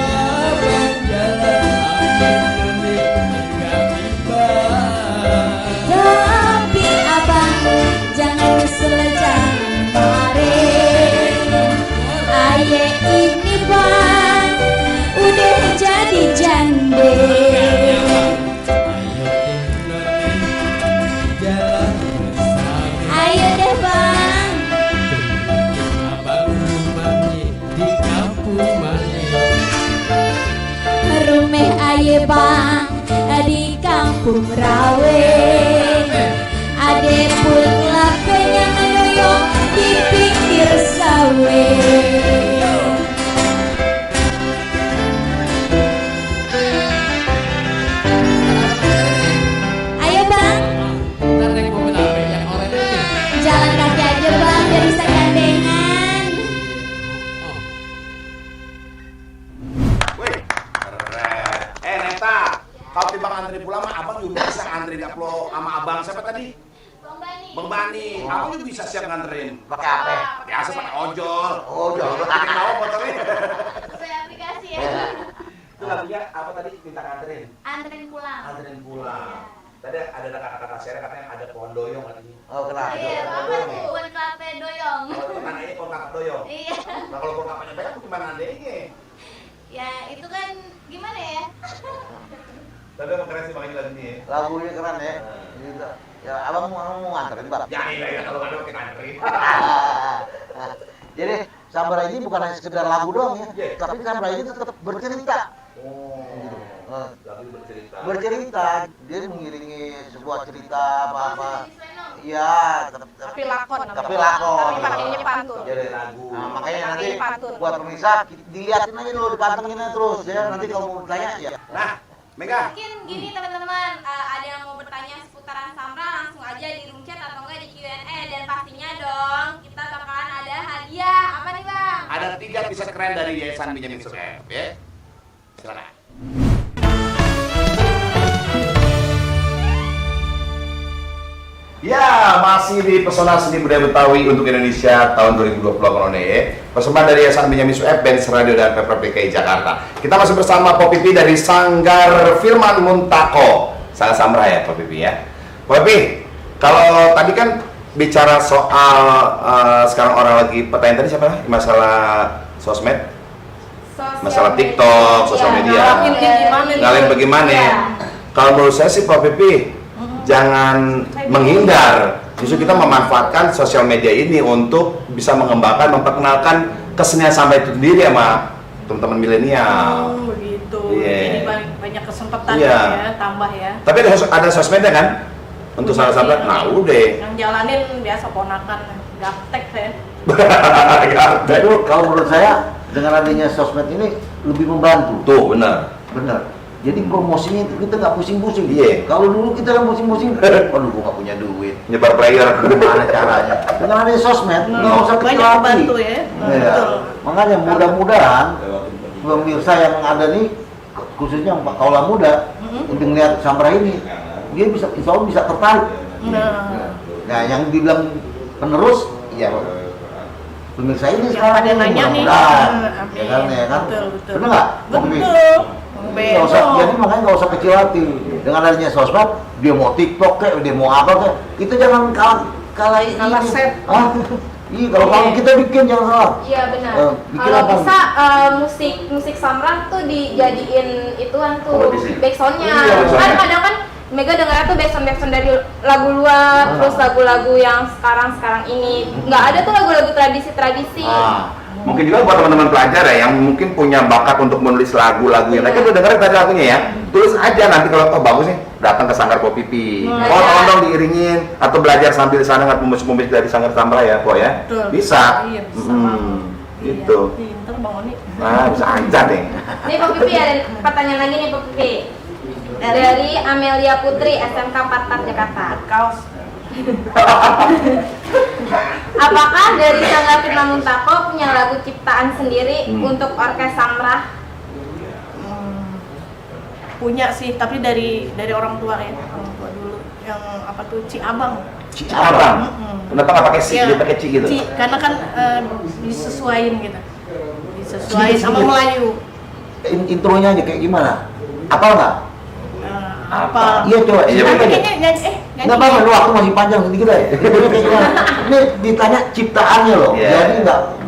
Abang jalan amin nonin gak bimbang. Tapi abang jangan nyesel jangan marah. Aye ini bang udah jadi jande. Ayo deh nonin jalan bersama. Ayo deh bang, Tunjukin abang rumahnya di kampung mana. rumah aye bang di kampung rawe. Ada pulang yang doyong di pinggir sawah. bisa gandengan. Wih, keren. Neta, kalau timbang antri pulang mah abang juga bisa antri di upload sama abang siapa tadi? Bang Bani. Abang juga bisa siap nganterin. Pakai apa? Biasa pakai ojol. Ojol. Pakai mau motornya. Sesuai aplikasi ya. Itu lagunya apa tadi minta nganterin? Anterin pulang. Anterin pulang. Tadi ada kata-kata share katanya ada pohon doyong katanya. Oh, kenapa? Iya, apa tuh? Buat kafe doyong. Kalau anaknya pohon kakak doyong. Iya. Nah kalau pohon kakaknya banyak tuh gimana adeknya? Ya, itu kan gimana ya? Tapi emang keren sih makanya lagunya ya. Lagunya keren ya. Gitu. Ya, abang mau nganterin, Bang. Ya iya, kalau nggak ada kita nganterin. Jadi Sambra ini bukan hanya sekedar lagu doang ya, Iya. tapi Sambra ini tetap bercerita. Oh, lagu bercerita. Bercerita, dia mengiringi sebuah cerita apa-apa. Iya, Tapi lakon. Tapi lakon. Tapi pakainya pantun. Jadi lagu. Nah, makanya nanti Pantun. buat pemirsa dilihatin aja dulu, dipantengin aja terus ya. Nanti kalau mau bertanya ya. Nah, Mega. Mungkin gini teman-teman, ada yang mau bertanya seputaran Sambra langsung aja di room chat atau enggak di Q&A, dan pastinya dong kita bakalan ada hadiah. Apa nih Bang? Ada 3 t-shirt keren dari Yayasan Benyamin Sueb, ya. Silakan. Ya, masih di Pesona Seni Budaya Betawi untuk Indonesia tahun 2020 Corona ya. Persembahan dari Yayasan Benyamin Sueb, Benz Radio dan Pemprov DKI Jakarta. Kita masih bersama Pak Pipi dari Sanggar Firman Muntako. Sangat Sambra ya Pak Pipi ya. Pak Pipi, kalau tadi kan bicara soal sekarang orang lagi pertanyaan tadi siapa? Masalah sosmed, masalah TikTok, sosial media. Ngalahin bagaimana? Kalau menurut saya sih Pak Pipi, jangan menghindar. Justru kita memanfaatkan sosial media ini untuk bisa mengembangkan, memperkenalkan kesenian Sambra itu sendiri sama teman-teman milenial. Oh, begitu. Iya. Jadi banyak kesempatan Iya. ya, tambah ya. Tapi ada sosmednya kan? Untuk Sambra. Nah, udah. Yang jalanin biasa ponakan gaptek ya. Jadi kalau menurut saya dengan adanya sosmed ini lebih membantu. Tuh, benar. Bener. Jadi promosinya itu kita nggak pusing-pusing. Iya. Kalau dulu kita kan pusing-pusing, waduh gua nggak punya duit. Nyebar player. Gimana caranya? Dengan adanya sosmed, nggak usah kecil Banyak hati. membantu ya. Iya. Betul. Makanya mudah-mudahan pemirsa yang ada nih, khususnya kaula muda, untuk melihat Sambra ini, dia bisa, insya Allah bisa tertarik. Nah, yang dibilang penerus, ya pemirsa ini Yang sekarang pada nanya nih, mudah-mudahan. amin. Ya kan, ya kan? Betul, betul. Bener nggak? Betul. Nggak usah, jadi makanya nggak usah kecil hati. Dengan adanya sosmed, dia mau TikTok kayak, dia mau apa kayak, kita jangan kalah set. Iya, kalau kamu kita bikin jangan salah. Iya benar. Bikin Kalau apa? bisa musik Sambra tuh dijadiin ituan tuh backsoundnya. Iya, Kan backsoundnya. kadang kan Mega dengar tuh backsound dari lagu luar, terus lagu-lagu yang sekarang ini nggak ada tuh lagu-lagu tradisi. Mungkin juga buat teman-teman pelajar ya yang mungkin punya bakat untuk menulis lagu-lagu yang tadi kan udah dengerin tadi lagunya ya. Tulis aja nanti kalau bagus nih datang ke Sanggar Pop Pipi. Tolong dong diiringin atau belajar sambil sana ngat musik-musik dari Sanggar Sambra ya, Kok ya. Betul. Bisa. Iya, bisa. Gitu. Pinter Bang Oni. Nah, bisa aja deh. Nih Pak Pipi ada pertanyaan lagi nih Pak Pipi. Dari Amelia Putri SMK 44 Jakarta. Kaos. Apakah dari Sanggar Firman Muntako punya lagu ciptaan sendiri untuk orkes Sambra? Punya sih, tapi dari orang tua ya, orang tua dulu. Yang apa tuh, Ci Abang. Ci Abang. Kenapa nggak pakai si, Iya, dia pakai ci gitu? Ci, karena kan disesuaiin gitu. Disesuaiin sama Melayu. Intronya aja kayak gimana? Apal nggak? Apa? Iya coba. Iya, Nyanyi betul. aja. Nyanyi. Nggak apa-apa, lu waktu masih panjang sedikit aja. Ini ditanya ciptaannya loh, Iya. jadi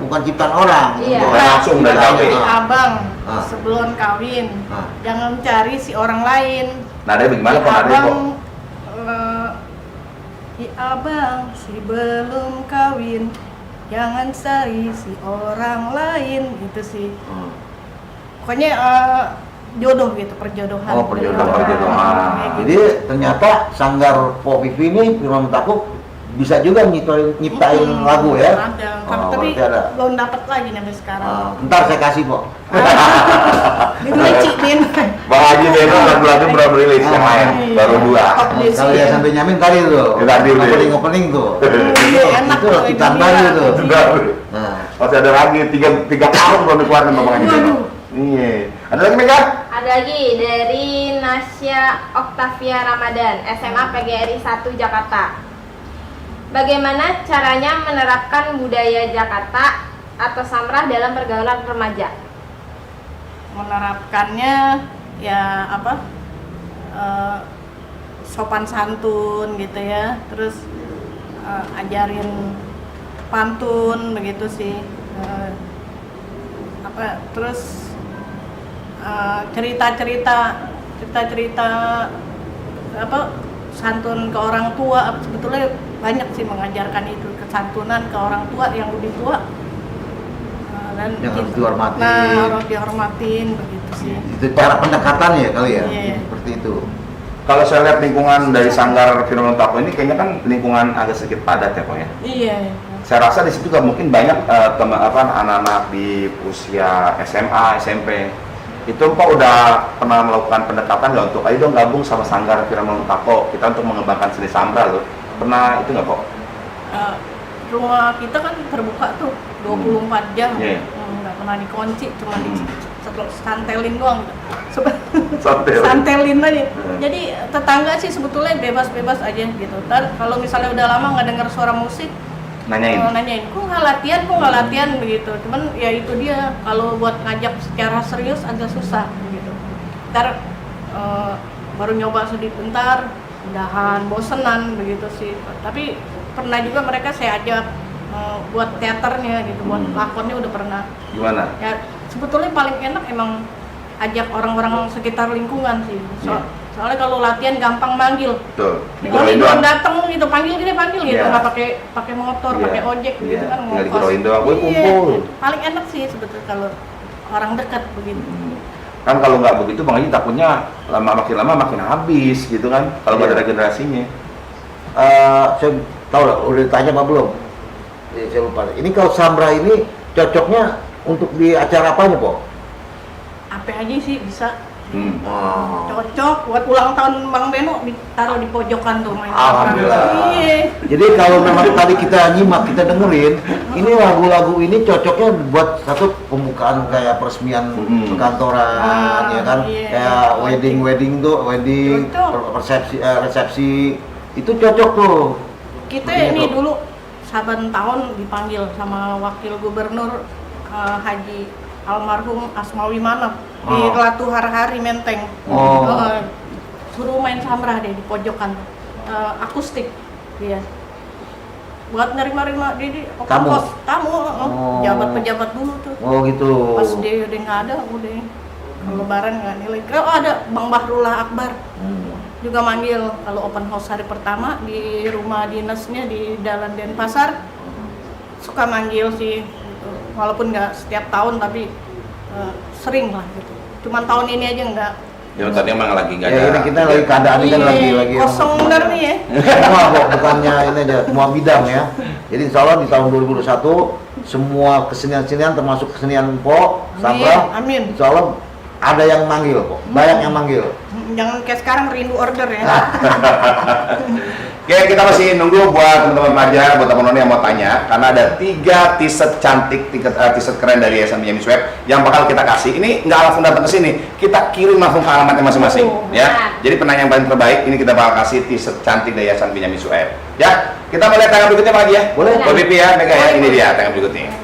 bukan ciptaan orang. Iya. Bukan Langsung dari ciptaan. kami. Abang, Ah. sebelum kawin, Ah. jangan cari si orang lain. Nah, ada bagaimana Si Pak? Ada abang, kok. si abang sebelum kawin, jangan cari si orang lain, gitu sih. Pokoknya jodoh gitu, perjodohan. Oh, perjodohan. Kayak gitu. Jadi ternyata Sanggar Pop Pipi ini Firman Muntako bisa juga nyiptain lagu ya? Ada, Oh, tapi berarti ada. belum dapat lagi sampai sekarang. Ntar saya kasih kok. Dilicinin. Bang Haji Beno lagu-lagu belum rilis yang lain, baru 2. Kalau ya sampai nyamin tadi tuh, Tadi udah. opening tuh. Iya, enak Itu tuh, Titan itu baru dia. tuh. Sudah. Nah, Masih ada lagi 3 tahun belum dikeluarin sama Bang Haji Beno. Iya. Ada lagi Mega? Ada lagi dari Nasya Oktavia Ramadan, SMA PGRI 1 Jakarta. Bagaimana caranya menerapkan budaya Jakarta atau Samrah dalam pergaulan remaja? Menerapkannya ya apa? Sopan santun gitu ya. Terus ajarin pantun begitu sih. Terus cerita-cerita apa santun ke orang tua, sebetulnya banyak sih mengajarkan itu, kesantunan ke orang tua yang lebih tua, dan yang harus dihormatin. harus dihormatin begitu sih. Itu cara pendekatannya kali ya, Iya. seperti itu. Kalau saya lihat lingkungan dari Sanggar Film Tako ini kayaknya kan lingkungan agak sedikit padat ya Pak ya. Iya. Saya rasa di situ juga mungkin banyak anak-anak di usia SMA, SMP. Itu Pak udah pernah melakukan pendekatan nggak untuk ayo dong gabung sama Sanggar Film Tako, kita untuk mengembangkan seni Samra loh. Pernah itu nggak Pak? Rumah kita kan terbuka tuh 24 jam, Iya. nggak pernah dikunci, cuma santelin doang. Santelin. Aja. Jadi tetangga sih sebetulnya bebas-bebas aja gitu. Ntar kalau misalnya udah lama nggak dengar suara musik, nanyain, kok nggak latihan begitu. Cuman ya itu dia, kalau buat ngajak secara serius agak susah gitu. Ntar baru nyoba sedikit bentar, udahan, bosenan begitu sih. Tapi pernah juga mereka saya ajak buat teaternya gitu, buat lakonnya udah pernah. Gimana? Ya sebetulnya paling enak emang ajak orang-orang sekitar lingkungan sih. Soalnya kalau latihan gampang manggil. Betul. Kalau belum datang gitu panggil gitu, Iya. nggak pakai motor, Iya. pakai ojek Iya. gitu kan. Tinggal ngongkos. digeroin doang, "Woi, Iya. kumpul." Paling enak sih sebetulnya kalau orang dekat begitu. Kan kalau nggak begitu Bang Haji takutnya makin lama makin habis gitu kan, kalau nggak ada regenerasinya. Saya tahu lah, udah ditanya apa belum? Saya lupa. Ini kalau Samra ini cocoknya untuk di acara apanya, Po? Apa aja sih bisa. Oh. Cocok buat ulang tahun Bang Beno, ditaruh di pojokan tuh main. Alhamdulillah. Iya. Jadi kalau memang tadi kita nyimak, kita dengerin, ini lagu-lagu ini cocoknya buat satu pembukaan kayak peresmian perkantoran, ya kan? Iya. Kayak wedding tuh, Cocok. resepsi itu cocok tuh. Kita Sepertinya ini tuh. dulu saban tahun dipanggil sama Wakil Gubernur Haji almarhum Asmawi Manap di Latu Hari Menteng. Suruh main Samrah deh di pojokan, akustik dia. Buat nerima di Tamu? tamu, pejabat dulu tuh. Oh gitu. Pas dia udah nggak ada, udah kalau lebaran nggak nilai. Oh ada Bang Bahrullah Akbar juga manggil kalau open house hari pertama di rumah dinasnya di Jalan Denpasar, suka manggil sih, gitu. Walaupun nggak setiap tahun tapi sering lah gitu. Cuman tahun ini aja nggak. Ya tadi emang lagi nggak ada. Ya ini kita lagi keadaan ini kan lagi kosong bener nih ya. Semua kok, bukannya ini aja, semua bidang ya. Jadi insya Allah di tahun 2021 semua kesenian-kesenian termasuk kesenian Po, Samra, Amin. insya Allah ada yang manggil kok, banyak yang manggil. Jangan kayak sekarang rindu order ya. Oke, kita masih nunggu buat teman-teman pelajar, buat teman-teman yang mau tanya, karena ada 3 t-shirt cantik, t-shirt keren dari Yayasan Benyamin Sueb yang bakal kita kasih. Ini nggak langsung datang ke sini, kita kirim langsung ke alamatnya masing-masing, ya. Jadi penanya yang paling terbaik ini kita bakal kasih t-shirt cantik dari Yayasan Benyamin Sueb. Ya, kita melihat tangan berikutnya Pak Haji ya. Boleh. Boleh Pipi ya, Mega ya. Ini dia tangan berikutnya.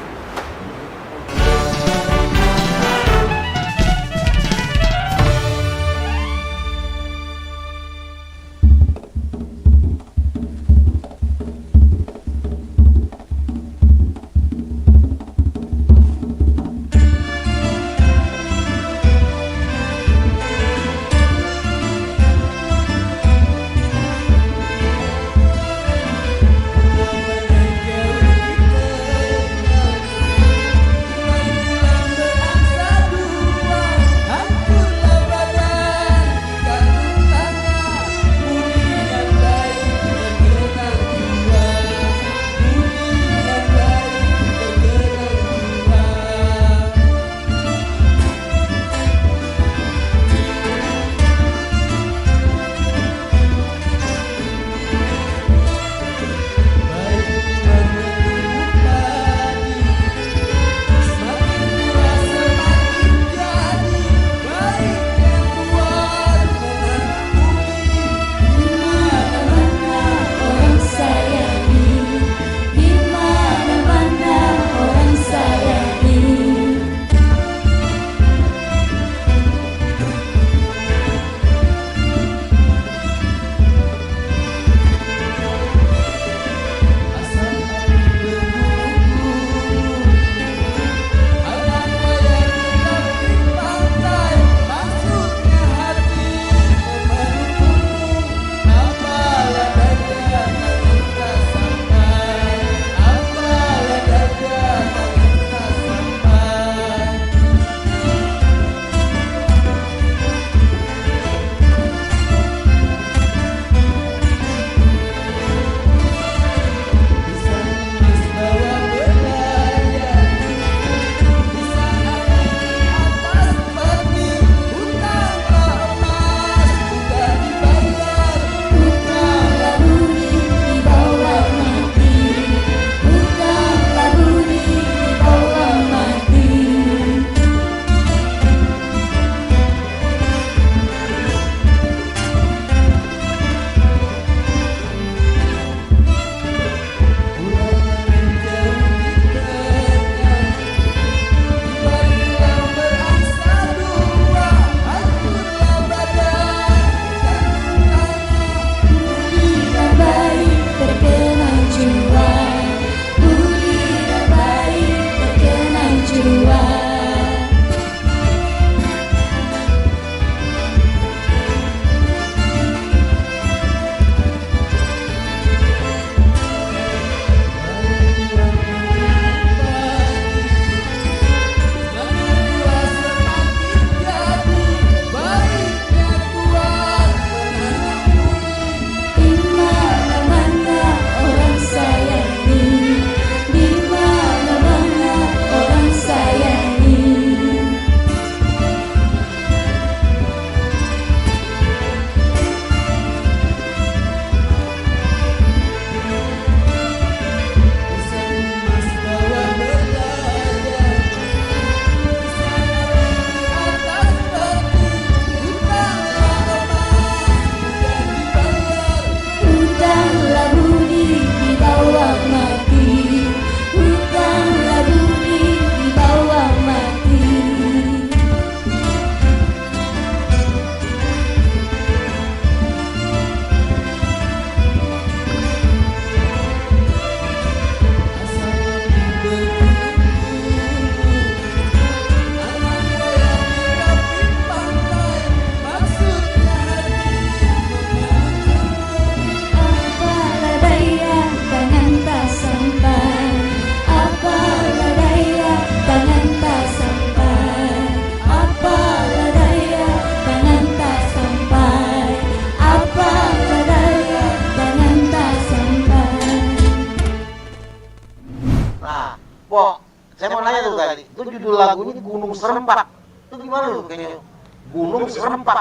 Pok, saya mau nanya tuh tadi, itu judul lagunya Gunung Serempak. Itu gimana tuh kayaknya? Gunung Serempak.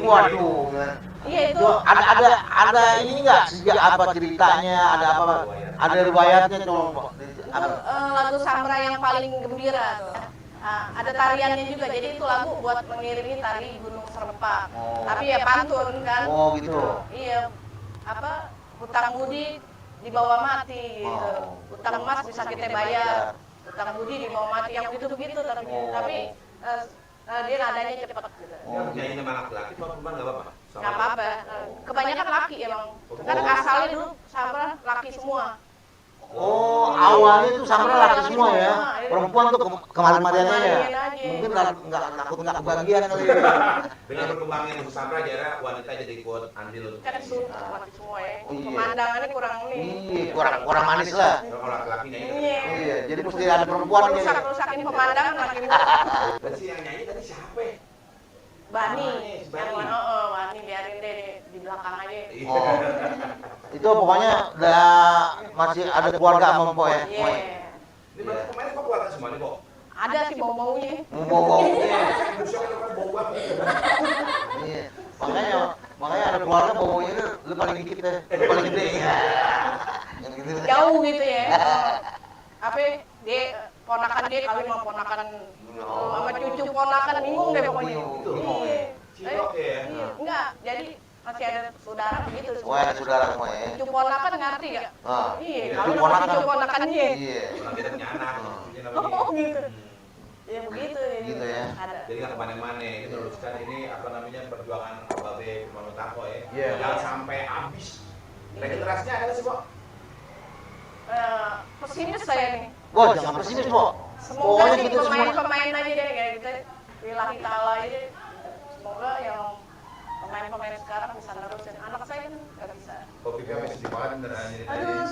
Waduh. Iya itu Ada ini nggak sejak apa ceritanya? Ada apa? Ada riwayatnya coba, Pok. lagu Sambra yang paling gembira tuh. Nah, ada tariannya juga, jadi itu lagu buat mengiringi tari Gunung Serempak. Tapi ya pantun kan. Oh gitu. Iya, apa hutang budi dibawa mati gitu. Hutang emas bisa kita bayar, hutang budi dibawa mati, yang begitu-begitu tapi dia nadanya cepat gitu. Nyanyi sama laki-laki, perempuan nggak apa-apa? Nggak apa-apa, kebanyakan laki emang. Kan asalnya dulu Sambra laki semua. Oh, awalnya itu Sambra laki semua ya. Perempuan tuh kemarin-kemarin aja. Mungkin nggak takut nggak kebagian kali ya. Dengan berkembangnya musik Sambra, akhirnya wanita jadi ikut andil. Kan laki semua ya. Pemandangannya kurang nih. Kurang manis lah. Kalau laki-laki nyanyi, Iya, jadi mesti ada perempuan nih. Rusakin pemandangan laki. berarti yang nyanyi tadi siapa? Bani, Bani biarin deh di belakang aja. Oh. Itu pokoknya masih ada keluarga sama Mpok ya. Iya. Ini berarti kemarin kok keluarga semua nih, Pok? Ada sih bau-baunya. Bau-bau. Musuhnya kan bau banget. Iya. Makanya ada keluarga baunya itu lu paling dikit deh. Lu paling gede. Yang gitu. Jauh gitu ya. Apa dia ponakan dia kawin sama ponakan sama cucu ponakan bingung deh pokoknya. Iya. Cilok ya? Iya. Enggak, jadi masih ada saudara begitu. Oh, ada saudara semua ya. Cucu ponakan ngerti gak? Iya, Cucu kalau ponakan. cucu ponakannya. Iya. Orang kita punya anak, cucunya Oh namanya. gitu. Ya begitu. Gitu ya. Ada. Jadi nggak kemana-mana, ini teruskan ini apa namanya perjuangan Babe Manutako ya. Iya. Jangan sampai habis. Regenerasinya ada nggak sih, Pok? Pesimis saya nih. Wah, jangan pesimis, Pok. Semoga Pokoknya sih gitu semua. pemain-pemain aja deh kayak gitu. Lillahi ta'ala aja. Semoga yang pemain-pemain sekarang bisa nerusin. Anak saya kan nggak bisa. Kopi kami sedih banget beneran jadi tadi. Aduh,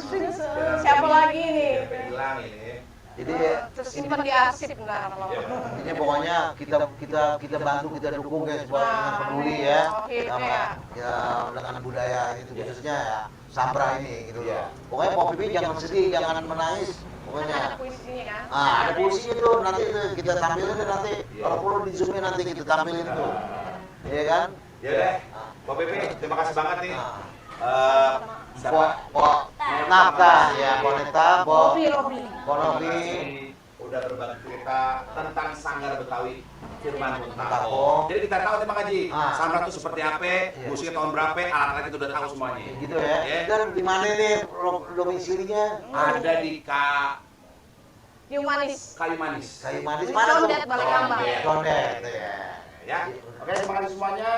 siapa lagi nih? Sampai hilang ini. Jadi Tersimpan di arsip nggak kalau. intinya pokoknya kita bantu, kita dukung guys buat dengan peduli ya Oke, sama ya dengan budaya itu khususnya ya Sambra ini gitu Iya. loh. Pokoknya Pok Pipi jangan sedih, jangan menangis Kan pokoknya. ada puisinya kan? Ada puisinya tuh nanti itu kita tampilin deh nanti. Kalau perlu di zoom nanti kita tampilin tuh. Iya kan? Ya deh, Pok Pipi, terima kasih banget nih. Pok Nafta ya, Pok Neta, Pok Robi. Novi. Udah berbagi cerita tentang Sanggar Betawi Firman Muntako. Muntako. Jadi kita tahu Pak Haji, Sambra itu seperti apa, Iya. musiknya tahun berapa, alat-alat itu udah tahu semuanya. Gitu ya. Ya. Dan di mana nih domisilinya? Ada di Hiu manis. Kayu Manis. Kayu Manis mana tuh? Condet balik lambang. Condet ya. Ya. Oke, terima kasih semuanya.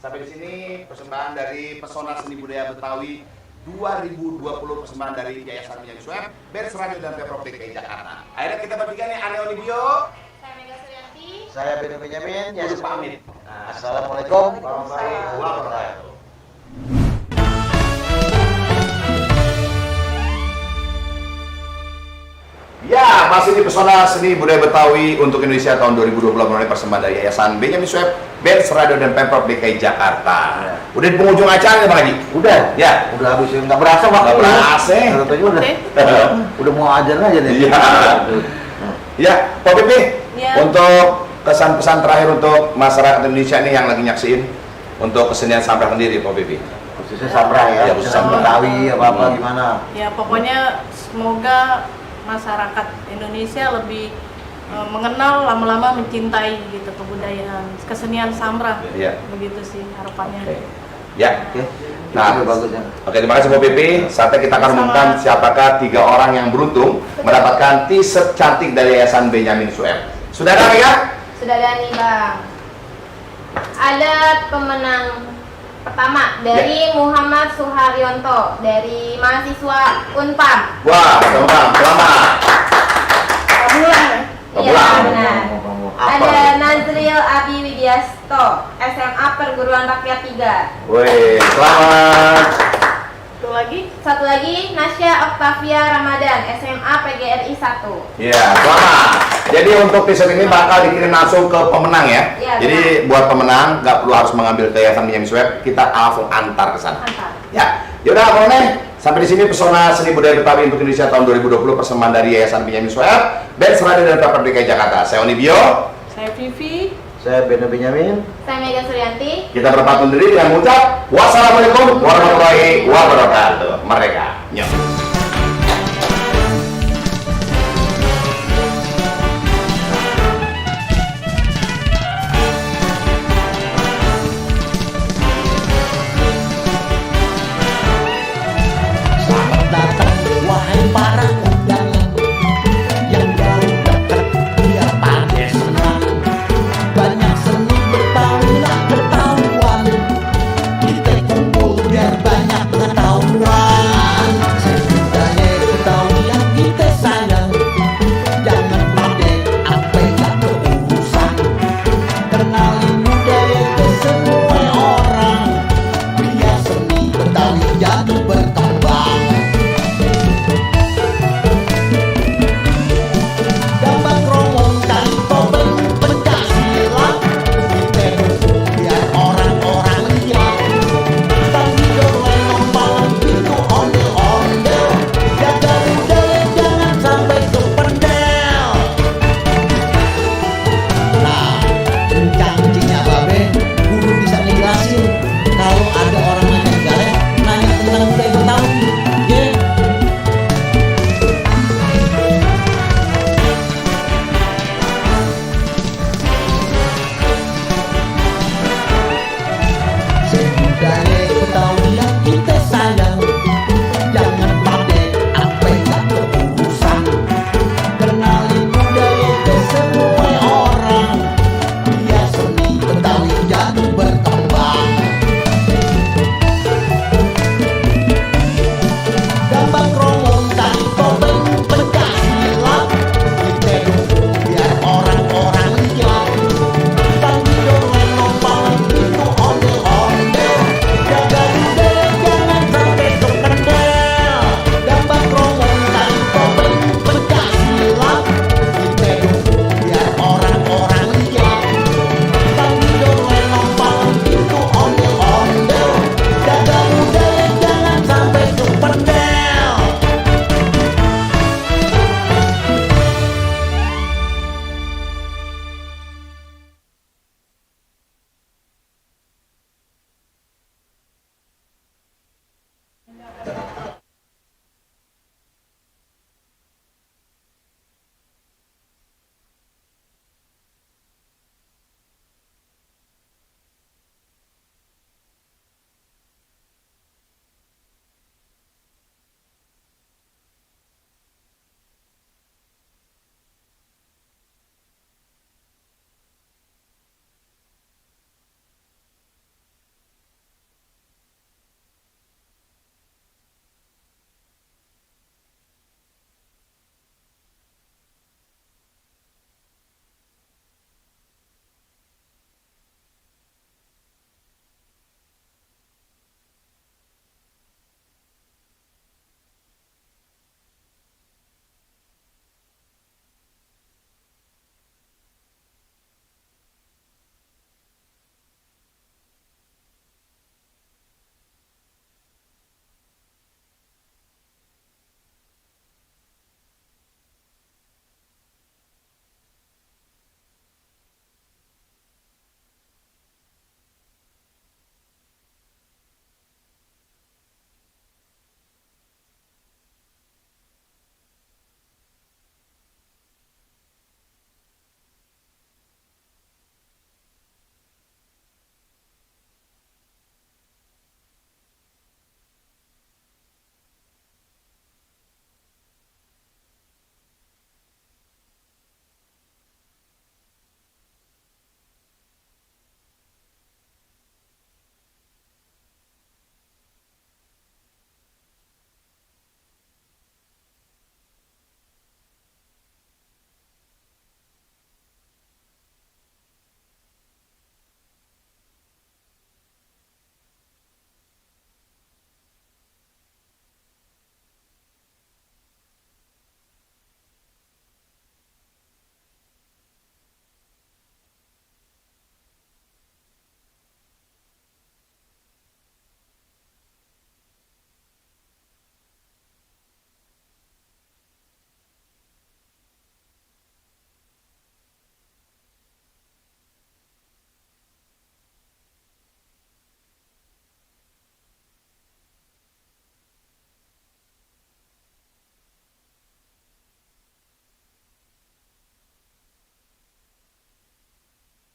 Sampai di sini persembahan dari Pesona Seni Budaya Betawi 2020, persembahan dari Yayasan Benyamin Sueb, Benz Radio dan Pemprov DKI Jakarta. Akhirnya kita bertiga nih, Ane Onibio. Saya Mega Suryanti. Saya Beno Benyamin, ya Urus pamit. Assalamualaikum Warahmatullahi wabarakatuh. Ya, masih di Pesona Seni Budaya Betawi untuk Indonesia tahun 2020 melalui persembahan dari Yayasan Benyamin Sueb, Benz Radio dan Pemprov DKI Jakarta. Udah di penghujung acara nih Bang Haji? Udah, Ya. udah habis, nggak berasa waktu. Nggak berasa. Katanya udah mau ajan aja nih. Iya. Ya, Pak Pipi, Ya. untuk kesan-pesan terakhir untuk masyarakat Indonesia nih yang lagi nyaksiin untuk kesenian Sambra sendiri, Pak Pipi. Khususnya Sambra ya, Ya, khusus khususnya Sambra. Betawi apa gimana. Ya pokoknya semoga masyarakat Indonesia lebih mengenal, lama-lama mencintai gitu kebudayaan kesenian Sambra. Iya. Begitu sih harapannya. Ya. Oke. Nah, Itu bagus ya. Oke, terima kasih Pak Pipi. Saatnya kita akan umumkan siapakah 3 orang yang beruntung mendapatkan t-shirt cantik dari Yayasan Benyamin Sueb. Sudah ada ya? Sudah ada nih Bang. Ada pemenang pertama dari Muhammad Suharyanto dari mahasiswa Unpad. Wah, selamat. Iya benar. Ada Nazril Abi Widyasto SMA Perguruan Rakyat 3. Woi, selamat. Satu lagi Nasya Octavia Ramadan SMA PGRI 1. Iya, selamat. Jadi untuk t-shirt ini bakal dikirim langsung ke pemenang ya. Iya, Jadi buat pemenang nggak perlu harus mengambil ke Yayasan Benyamin Sueb, kita langsung antar ke sana. Antar. Ya, yaudah Bang Neng, Sampai di sini pesona seni budaya Betawi untuk Indonesia tahun 2020 persembahan dari Yayasan Benyamin Sueb, Band Radio dan Pemprov DKI Jakarta. Saya Oni Bio. Saya Vivi. Saya Beno Benyamin. Saya Mega Suryanti. Kita berempat undur diri dengan mengucap wassalamualaikum warahmatullahi wabarakatuh. Merdeka. Nyok. Selamat datang wahai para